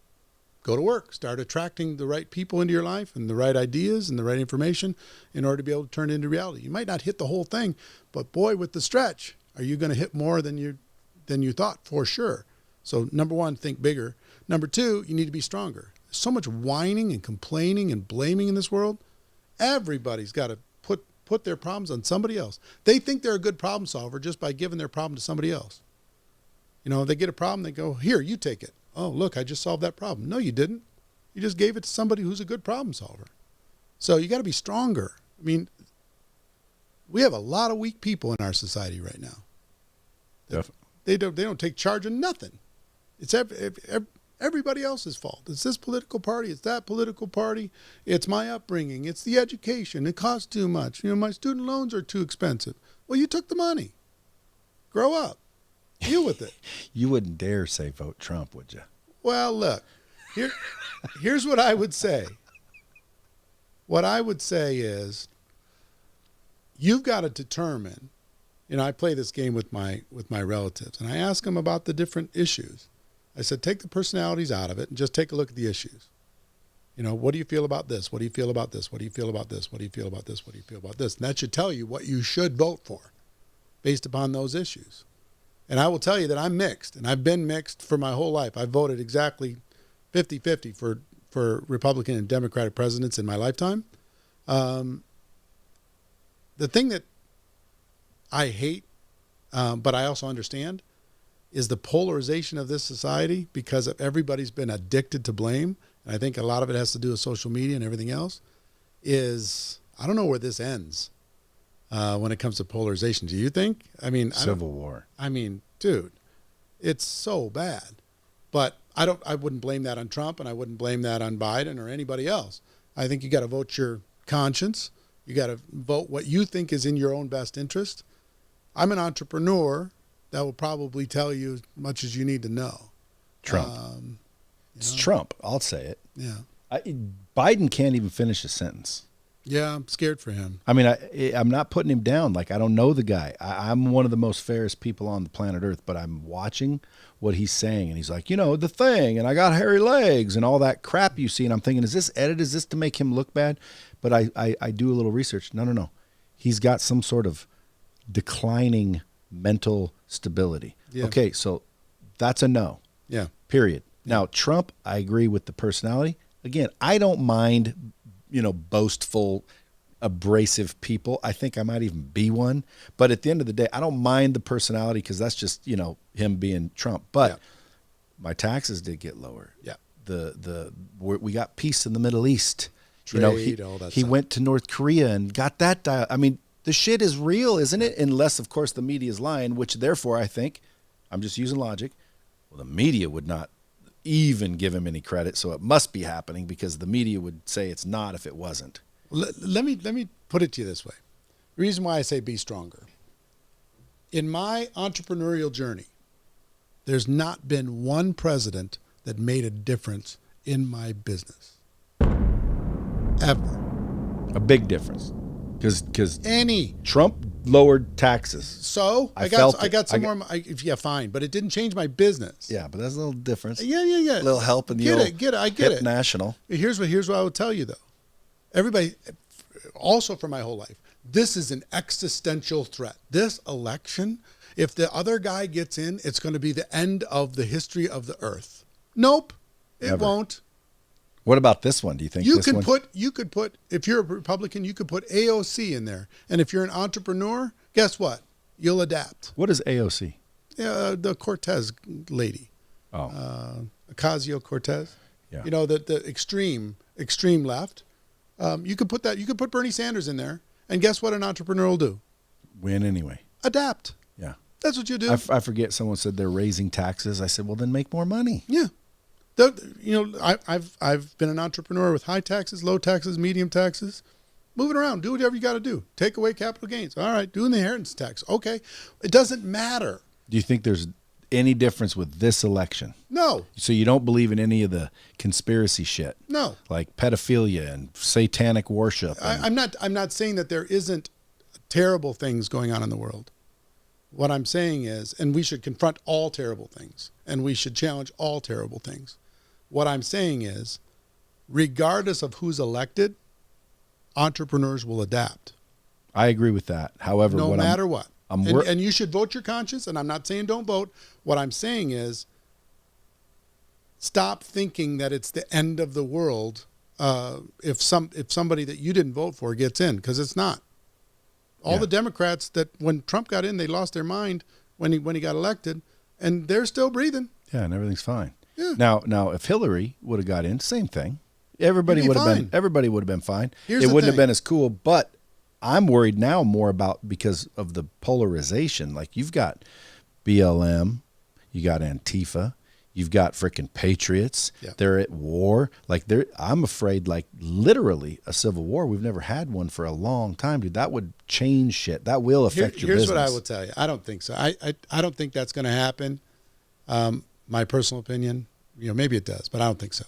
go to work, start attracting the right people into your life and the right ideas and the right information in order to be able to turn it into reality. You might not hit the whole thing, but boy, with the stretch, are you going to hit more than you thought, for sure. So number one, think bigger. Number two, you need to be stronger. There's so much whining and complaining and blaming in this world. Everybody's got to put their problems on somebody else. They think they're a good problem solver just by giving their problem to somebody else. You know, they get a problem, they go, here, you take it. Oh, look, I just solved that problem. No, you didn't. You just gave it to somebody who's a good problem solver. So you got to be stronger. I mean, we have a lot of weak people in our society right now. They don't take charge of nothing. It's everybody else's fault. It's this political party. It's that political party. It's my upbringing. It's the education. It costs too much. You know, my student loans are too expensive. Well, you took the money. Grow up. Deal with it. You wouldn't dare say vote Trump, would you? Well, look, here's what I would say. What I would say is you've got to determine, you know, I play this game with my relatives, and I ask them about the different issues. I said, take the personalities out of it and just take a look at the issues. You know, what do you feel about this? What do you feel about this? What do you feel about this? What do you feel about this? What do you feel about this? And that should tell you what you should vote for based upon those issues. And I will tell you that I'm mixed, and I've been mixed for my whole life. I've voted exactly 50-50 for Republican and Democratic presidents in my lifetime. The thing that I hate, but I also understand, is the polarization of this society because everybody's been addicted to blame. And I think a lot of it has to do with social media and everything else. I don't know where this ends. When it comes to polarization. Do you think? I mean, Civil War. I mean, dude, it's so bad. But I wouldn't blame that on Trump, and I wouldn't blame that on Biden or anybody else. I think you got to vote your conscience. You got to vote what you think is in your own best interest. I'm an entrepreneur. That will probably tell you as much as you need to know. Trump. It's Trump. I'll say it. Yeah. Biden can't even finish a sentence. Yeah, I'm scared for him. I mean, I'm not putting him down. Like, I don't know the guy. I'm one of the most fairest people on the planet Earth, but I'm watching what he's saying. And he's like, you know, the thing, and I got hairy legs and all that crap you see. And I'm thinking, is this edited? Is this to make him look bad? But I do a little research. No. He's got some sort of declining mental stability. Yeah. Okay, so that's a no. Yeah. Period. Now, Trump, I agree with the personality. Again, I don't mind boastful, abrasive people. I think I might even be one. But at the end of the day, I don't mind the personality because that's just, him being Trump. But my taxes did get lower. Yeah. We got peace in the Middle East. Trade, all that he stuff. went to North Korea and got that dial. I mean, the shit is real, isn't it? Unless, of course, the media is lying, which therefore I think, I'm just using logic, well, the media would not even give him any credit, so it must be happening because the media would say it's not if it wasn't. Let me put it to you this way. The reason why I say be stronger. In my entrepreneurial journey, there's not been one president that made a difference in my business. Ever. A big difference. Because any Trump lowered taxes. So I got some more. Yeah, fine, but it didn't change my business. Yeah, but that's a little difference. Yeah. A little help in the Get old it. I get hip it. national. Here's what I will tell you though. Everybody, also for my whole life, this is an existential threat. This election, if the other guy gets in, it's going to be the end of the history of the earth. Nope, it Never. won't. What about this one? Do you think You this can one? put if you're a Republican, you could put AOC in there, and if you're an entrepreneur, guess what? You'll adapt. What is AOC? The Cortez lady, Ocasio-Cortez. Yeah. The extreme left. You could put that. You could put Bernie Sanders in there, and guess what? An entrepreneur will do. Win anyway. Adapt. Yeah. That's what you do. I forget. Someone said they're raising taxes. I said, well, then make more money. Yeah. I've been an entrepreneur with high taxes, low taxes, medium taxes. Move it around. Do whatever you got to do. Take away capital gains. All right. Do an inheritance tax. Okay. It doesn't matter. Do you think there's any difference with this election? No. So you don't believe in any of the conspiracy shit? No. Like pedophilia and satanic worship? I'm not saying that there isn't terrible things going on in the world. What I'm saying is, and we should confront all terrible things, and we should challenge all terrible things. What I'm saying is, regardless of who's elected, entrepreneurs will adapt. I agree with that. However, no matter what. And you should vote your conscience, and I'm not saying don't vote. What I'm saying is, stop thinking that it's the end of the world if somebody that you didn't vote for gets in, because it's not. All the Democrats that when Trump got in, they lost their mind when he got elected, and they're still breathing. Yeah, and everything's fine. Yeah. Now, if Hillary would have got in, same thing. Everybody would have been fine. Here's it the wouldn't have thing. been as cool, but I'm worried now more about because of the polarization. Like you've got BLM, you got Antifa, you've got freaking patriots. Yeah. They're at war. I'm afraid, like literally a civil war. We've never had one for a long time, dude. That would change shit. That will affect your business. Here's what I will tell you. I don't think so. I don't think that's going to happen. My personal opinion, maybe it does, but I don't think so.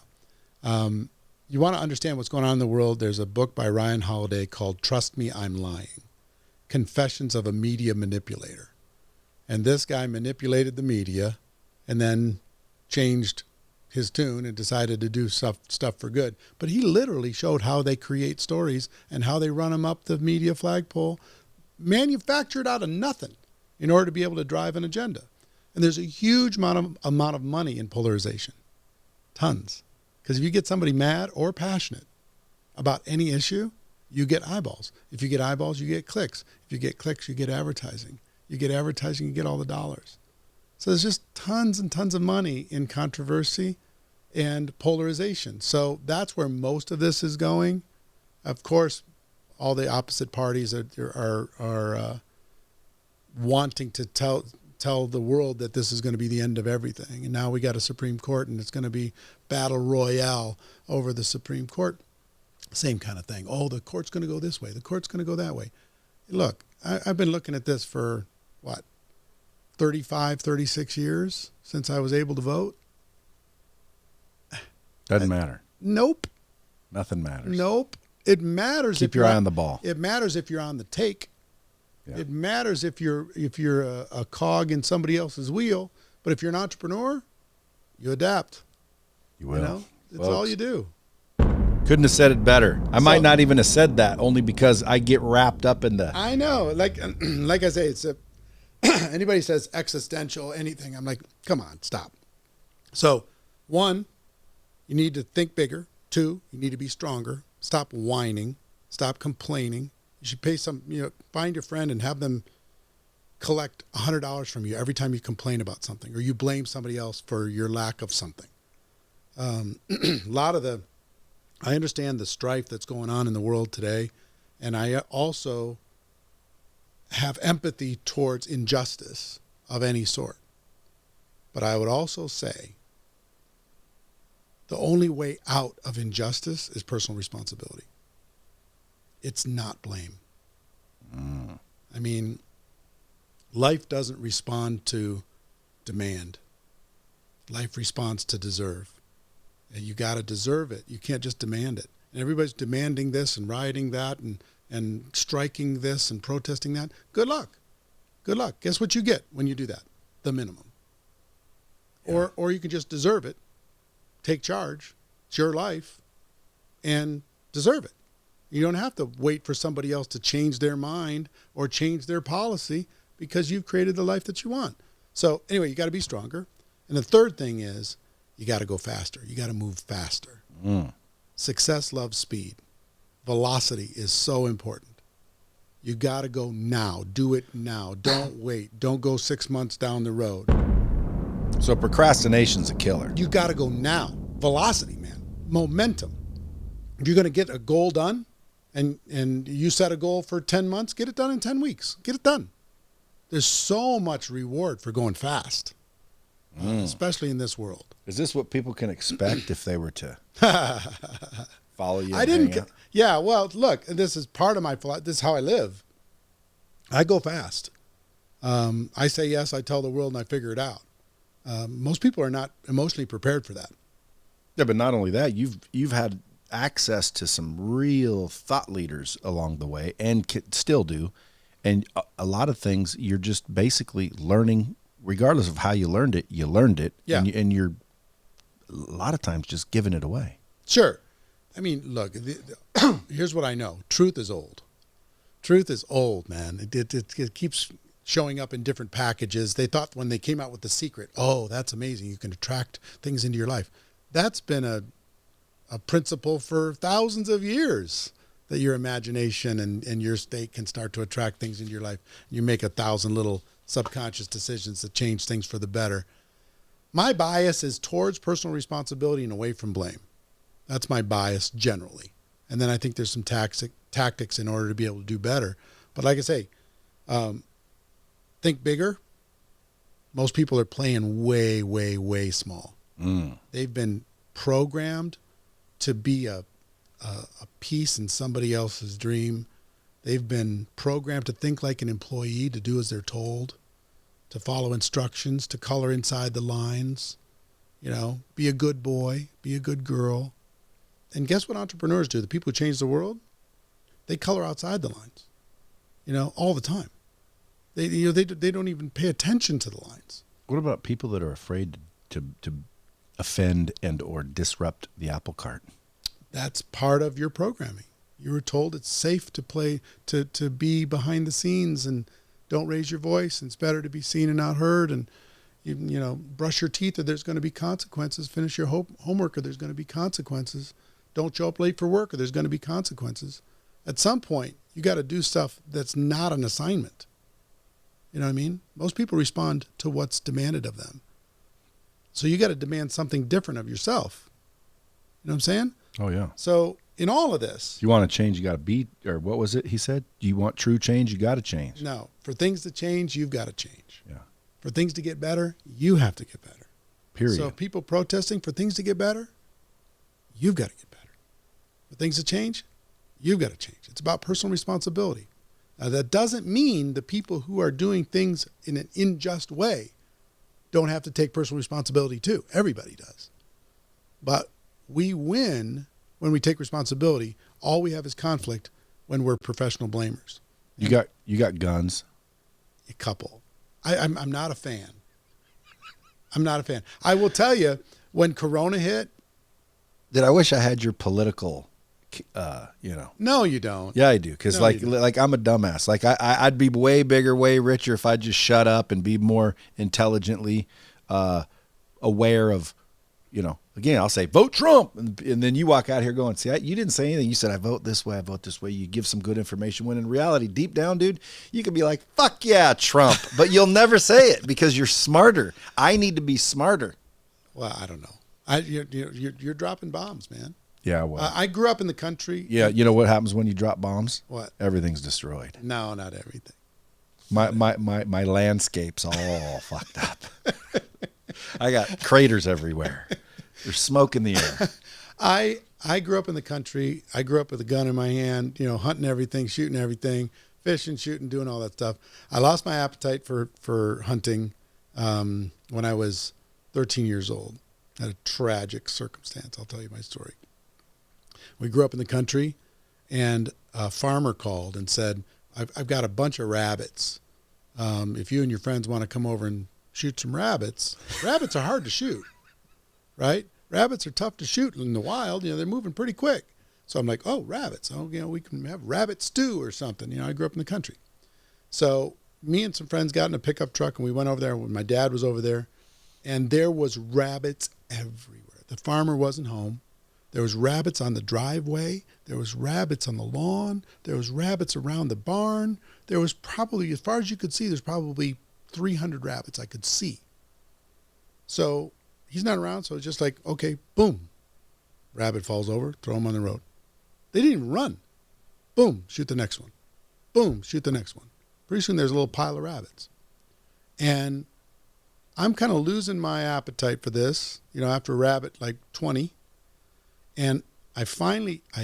You want to understand what's going on in the world. There's a book by Ryan Holiday called Trust Me, I'm Lying. Confessions of a Media Manipulator. And this guy manipulated the media and then changed his tune and decided to do stuff for good. But he literally showed how they create stories and how they run them up the media flagpole, manufactured out of nothing in order to be able to drive an agenda. And there's a huge amount of money in polarization. Tons. Because if you get somebody mad or passionate about any issue, you get eyeballs. If you get eyeballs, you get clicks. If you get clicks, you get advertising. You get advertising, you get all the dollars. So there's just tons and tons of money in controversy and polarization. So that's where most of this is going. Of course, all the opposite parties are wanting to tell the world that this is going to be the end of everything. And now we got a Supreme Court, and it's going to be battle royale over the Supreme Court. Same kind of thing. Oh, the court's going to go this way. The court's going to go that way. Look, I've been looking at this for, 35, 36 years since I was able to vote. Doesn't matter. Nope. Nothing matters. Nope. It matters. Keep your eye on the ball. It matters if you're on the take. Yeah. It matters if you're a cog in somebody else's wheel. But if you're an entrepreneur, you adapt. You will. It's all you do. Couldn't have said it better. I might not even have said that, only because I get wrapped up in the... I know. Like I say, it's anybody says existential, anything, I'm like, come on, stop. So, 1, you need to think bigger. 2, you need to be stronger. Stop whining. Stop complaining. You should pay find your friend and have them collect $100 from you every time you complain about something or you blame somebody else for your lack of something. I understand the strife that's going on in the world today, and I also have empathy towards injustice of any sort. But I would also say the only way out of injustice is personal responsibility. It's not blame. I mean, life doesn't respond to demand. Life responds to deserve. And you got to deserve it. You can't just demand it. And everybody's demanding this and rioting that and striking this and protesting that. Good luck. Good luck. Guess what you get when you do that? The minimum. Yeah. Or you can just deserve it, take charge, it's your life, and deserve it. You don't have to wait for somebody else to change their mind or change their policy because you've created the life that you want. So anyway, you got to be stronger. And the third thing is you got to go faster. You got to move faster. Success loves speed. Velocity is so important. You got to go now. Do it now. Don't wait. Don't go 6 months down the road. So procrastination's a killer. You got to go now. Velocity, man. Momentum. If you're going to get a goal done and you set a goal for 10 months, get it done in 10 weeks. Get it done. There's so much reward for going fast, especially in this world. Is this what people can expect if they were to follow you? Yeah, well, look, this is part of this is how I live. I go fast. I say yes, I tell the world, and I figure it out. Most people are not emotionally prepared for that. Yeah, but not only that, you've had access to some real thought leaders along the way, and still do. And a lot of things you're just basically learning, regardless of how you learned it. Yeah. And you're a lot of times just giving it away. Sure. I mean, look, here's what I know. Truth is old. Truth is old, man. It keeps showing up in different packages. They thought when they came out with The Secret, oh, that's amazing. You can attract things into your life. That's been a principle for thousands of years, that your imagination and your state can start to attract things into your life. You make 1,000 little subconscious decisions that change things for the better. My bias is towards personal responsibility and away from blame. That's my bias generally. And then I think there's some tactics in order to be able to do better. But like I say, think bigger. Most people are playing way, way, way small. They've been programmed to be a piece in somebody else's dream. They've been programmed to think like an employee, to do as they're told, to follow instructions, to color inside the lines, be a good boy, be a good girl. And guess what entrepreneurs do? The people who change the world, they color outside the lines, all the time. They don't even pay attention to the lines. What about people that are afraid to offend and or disrupt the apple cart? That's part of your programming. You were told it's safe to play, to be behind the scenes and don't raise your voice. And it's better to be seen and not heard. And, brush your teeth or there's going to be consequences. Finish your homework or there's going to be consequences. Don't show up late for work or there's going to be consequences. At some point, you got to do stuff that's not an assignment. You know what I mean? Most people respond to what's demanded of them. So you got to demand something different of yourself. You know what I'm saying? Oh, yeah. So in all of this, you want to change, you got to be, or what was it he said? You want true change, you got to change. No. For things to change, you've got to change. Yeah. For things to get better, you have to get better. Period. So people protesting for things to get better, you've got to get better. For things to change, you've got to change. It's about personal responsibility. Now, that doesn't mean the people who are doing things in an unjust way don't have to take personal responsibility too. Everybody does. But we win when we take responsibility. All we have is conflict when we're professional blamers. You got guns? A couple. I'm not a fan. I'm not a fan. I will tell you, when Corona hit. I wish I had your political, No, you don't. Yeah, I do. Because like I'm a dumbass. Like I'd be way bigger, way richer if I just shut up and be more intelligently aware of again, I'll say, vote Trump. And then you walk out here going, see, you didn't say anything. You said, I vote this way, I vote this way. You give some good information, when in reality, deep down, dude, you can be like, fuck yeah, Trump. But you'll never say it because you're smarter. I need to be smarter. Well, I don't know. You're dropping bombs, man. Yeah, well. I grew up in the country. Yeah, you know what happens when you drop bombs? What? Everything's destroyed. No, not everything. My landscape's all fucked up. I got craters everywhere. There's smoke in the air. I grew up in the country. I grew up with a gun in my hand, hunting everything, shooting everything, fishing, shooting, doing all that stuff. I lost my appetite for hunting when I was 13 years old. Had a tragic circumstance. I'll tell you my story. We grew up in the country, and a farmer called and said, I've got a bunch of rabbits. If you and your friends want to come over and shoot some rabbits. Rabbits are hard to shoot, right? Rabbits are tough to shoot in the wild. They're moving pretty quick. So I'm like, oh, rabbits. Oh, we can have rabbit stew or something. I grew up in the country. So me and some friends got in a pickup truck, and we went over there when my dad was over there, and there was rabbits everywhere. The farmer wasn't home. There was rabbits on the driveway. There was rabbits on the lawn. There was rabbits around the barn. There was probably, as far as you could see, there's probably 300 rabbits I could see. So he's not around, so it's just like, okay, boom. Rabbit falls over, throw him on the road. They didn't even run. Boom, shoot the next one. Boom, shoot the next one. Pretty soon there's a little pile of rabbits. And I'm kind of losing my appetite for this, after a rabbit like 20. And I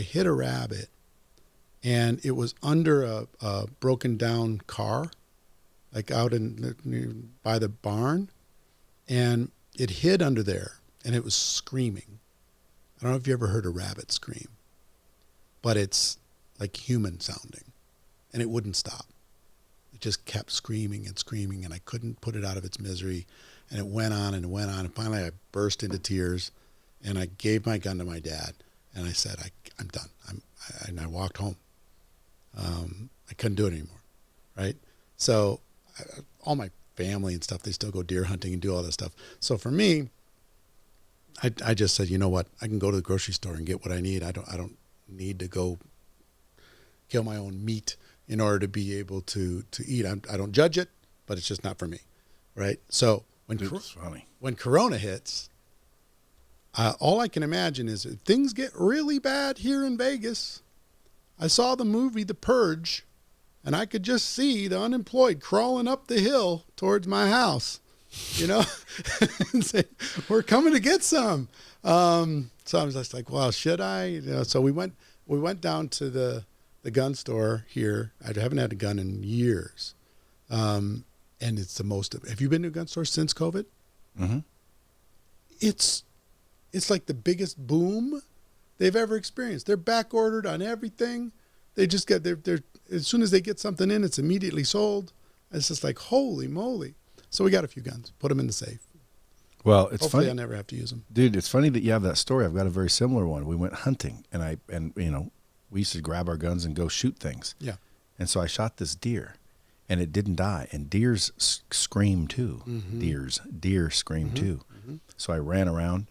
hit a rabbit, and it was under a broken down car, like out by the barn, and it hid under there, and it was screaming. I don't know if you ever heard a rabbit scream, but it's like human sounding, and it wouldn't stop. It just kept screaming and screaming, and I couldn't put it out of its misery, and it went on and it went on, and finally I burst into tears, and I gave my gun to my dad, and I said, I'm done. And I walked home. I couldn't do it anymore, right? So all my family and stuff, they still go deer hunting and do all that stuff. So for me, I just said, you know what? I can go to the grocery store and get what I need. I don't need to go kill my own meat in order to be able to eat. I don't judge it, but it's just not for me, right? So when Corona hits, all I can imagine is if things get really bad here in Vegas. I saw the movie The Purge, and I could just see the unemployed crawling up the hill towards my house, and say, we're coming to get some. So I was just like, well, should I? So we went down to the gun store here. I haven't had a gun in years. And it's the most, have you been to a gun store since COVID? Mm-hmm. It's like the biggest boom they've ever experienced. They're back ordered on everything. They just get they're as soon as they get something in, it's immediately sold. It's just like, holy moly. So we got a few guns, put them in the safe. Well, it's Hopefully funny. I'll never have to use them. Dude, it's funny that you have that story. I've got a very similar one. We went hunting, and we used to grab our guns and go shoot things. Yeah. And so I shot this deer, and it didn't die. And deers scream too. Mm-hmm. Deer scream too. Mm-hmm. So I ran around,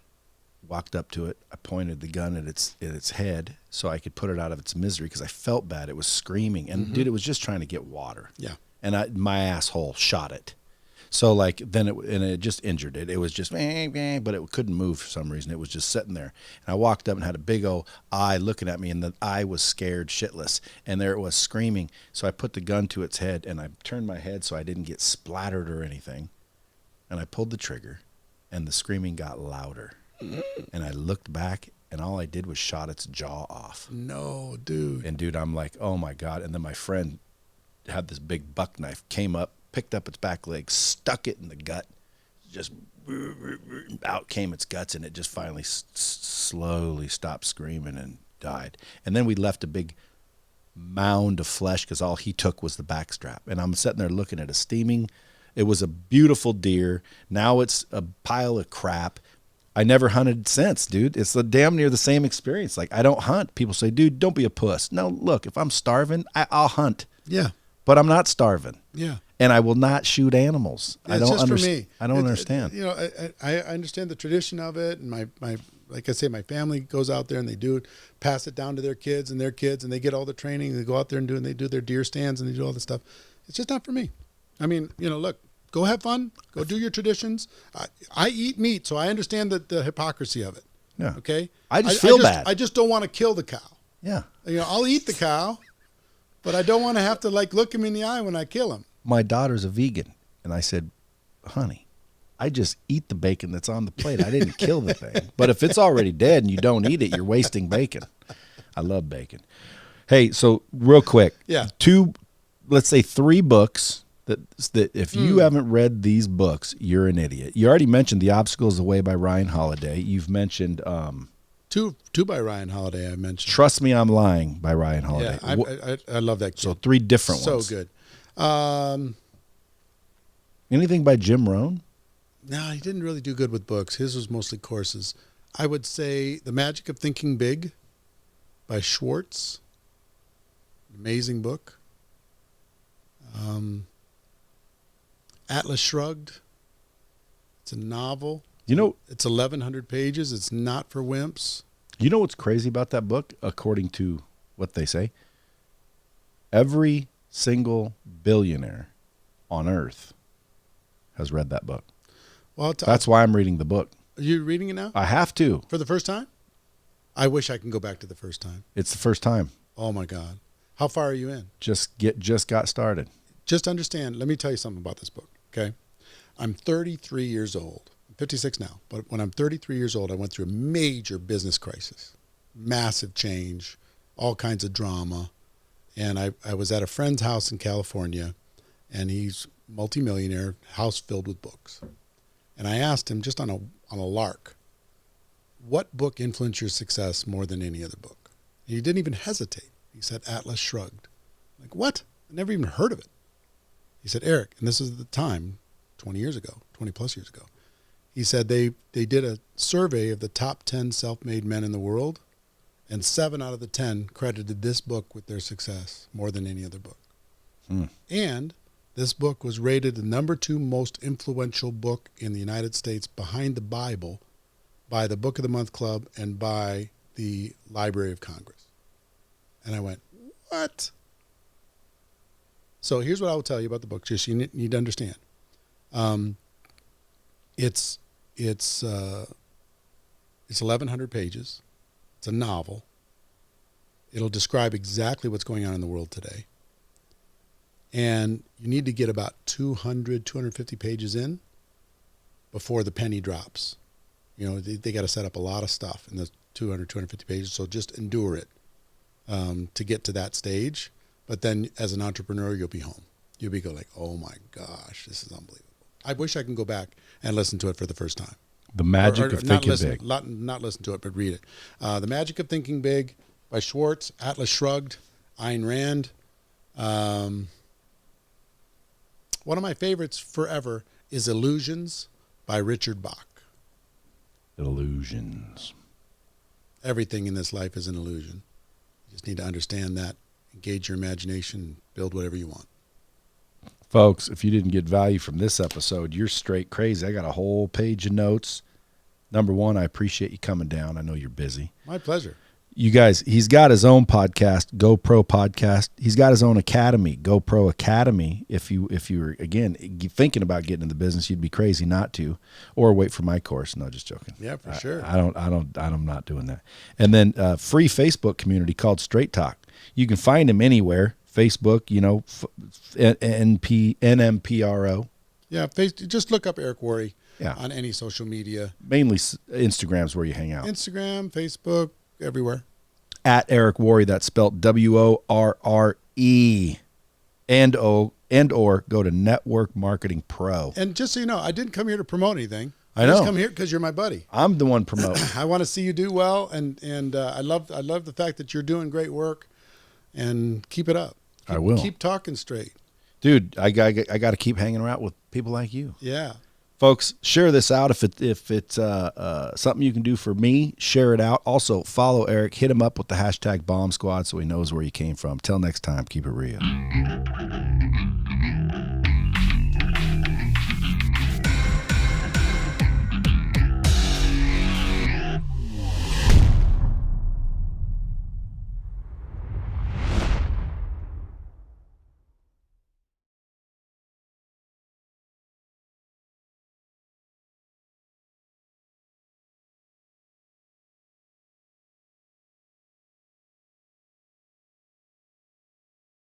walked up to it. I pointed the gun at its head so I could put it out of its misery because I felt bad. It was screaming. And, dude, it was just trying to get water. Yeah. And my asshole shot it. So, then it just injured it. It was just, but it couldn't move for some reason. It was just sitting there. And I walked up and had a big old eye looking at me, and the eye was scared shitless. And there it was screaming. So I put the gun to its head, and I turned my head so I didn't get splattered or anything. And I pulled the trigger, and the screaming got louder. And I looked back, and all I did was shot its jaw off. No, dude. And, dude, I'm like, oh, my God. And then my friend had this big buck knife, came up, picked up its back leg, stuck it in the gut, just out came its guts, and it just finally slowly stopped screaming and died. And then we left a big mound of flesh because all he took was the backstrap. And I'm sitting there looking at a steaming, it was a beautiful deer. Now it's a pile of crap. I never hunted since, dude. It's damn near the same experience. Like, I don't hunt. People say, dude, don't be a puss. No, look, if I'm starving, I'll hunt. Yeah. but I'm not starving. Yeah. And I will not shoot animals. It's just for me. I don't understand. You know, I understand the tradition of it, and my like I say, my family goes out there and they do pass it down to their kids, and they get all the training. And they go out there and they do their deer stands and they do all this stuff. It's just not for me. I mean, you know, look, go have fun, go do your traditions. I eat meat, so I understand the hypocrisy of it. Yeah. Okay. I just feel bad. I just don't want to kill the cow. Yeah. You know, I'll eat the cow, but I don't want to have to like look him in the eye when I kill him. My daughter's a vegan, and I said, honey, I just eat the bacon that's on the plate. I didn't kill the thing. But if it's already dead and you don't eat it, you're wasting bacon. I love bacon. Hey, so real quick, let's say 3 books that if you haven't read these books, you're an idiot. You already mentioned The Obstacle is the Way by Ryan Holiday. You've mentioned two by Ryan Holiday. I mentioned Trust Me, I'm Lying by Ryan Holiday. Yeah, I love that kid. So 3 different ones. So good. Anything by Jim Rohn? No, he didn't really do good with books. His was mostly courses. I would say The Magic of Thinking Big by Schwartz. Amazing book. Atlas Shrugged. It's a novel. You know, it's 1,100 pages. It's not for wimps. You know what's crazy about that book, according to what they say? Every single billionaire on earth has read that book. Well, that's why I'm reading the book. Are you reading it now? I have to. For the first time? I wish I can go back to the first time. It's the first time. Oh my God. How far are you in? Just got started. Just understand, let me tell you something about this book, okay? I'm 33 years old. I'm 56 now, but when I'm 33 years old, I went through a major business crisis. Massive change, all kinds of drama. And I was at a friend's house in California, and he's multimillionaire, house filled with books. And I asked him, just on a lark, what book influenced your success more than any other book? And he didn't even hesitate. He said, Atlas Shrugged. I'm like, what? I never even heard of it. He said, Eric, and this is the time, 20 plus years ago. He said they did a survey of the top 10 self-made men in the world, and 7 out of the 10 credited this book with their success more than any other book. And this book was rated the number 2 most influential book in the United States behind the Bible by the Book of the Month Club and by the Library of Congress. And I went, what? So here's what I will tell you about the book. Just you need to understand. It's 1,100 pages. It's a novel. It'll describe exactly what's going on in the world today. And you need to get about 250 pages in before the penny drops. You know, they got to set up a lot of stuff in the 250 pages. So just endure it to get to that stage. But then as an entrepreneur, you'll be home. You'll be like, oh my gosh, this is unbelievable. I wish I can go back and listen to it for the first time. The Magic of Thinking Big. Not listen to it, but read it. The Magic of Thinking Big by Schwartz, Atlas Shrugged, Ayn Rand. One of my favorites forever is Illusions by Richard Bach. Illusions. Everything in this life is an illusion. You just need to understand that, engage your imagination, build whatever you want. Folks, if you didn't get value from this episode, you're straight crazy. I got a whole page of notes. Number 1, I appreciate you coming down. I know you're busy. My pleasure. You guys, he's got his own podcast, GoPro Podcast. He's got his own academy, GoPro Academy. If you were, again, thinking about getting in the business, you'd be crazy not to, or wait for my course. No, just joking. Yeah, for sure. I'm not doing that. And then free Facebook community called Straight Talk. You can find him anywhere. Facebook, you know, NMPRO. Yeah, just look up Eric Worre on any social media. Mainly Instagram's where you hang out. Instagram, Facebook, everywhere. At Eric Worre, that's spelled WORRE. And or go to Network Marketing Pro. And just so you know, I didn't come here to promote anything. I know. I just come here because you're my buddy. I'm the one promoting. I want to see you do well, and I love the fact that you're doing great work, and keep it up. I will. Keep talking straight. Dude, I got to keep hanging around with people like you. Yeah. Folks, share this out. If it's something you can do for me, share it out. Also, follow Eric. Hit him up with the hashtag Bomb Squad so he knows where you came from. Till next time, keep it real.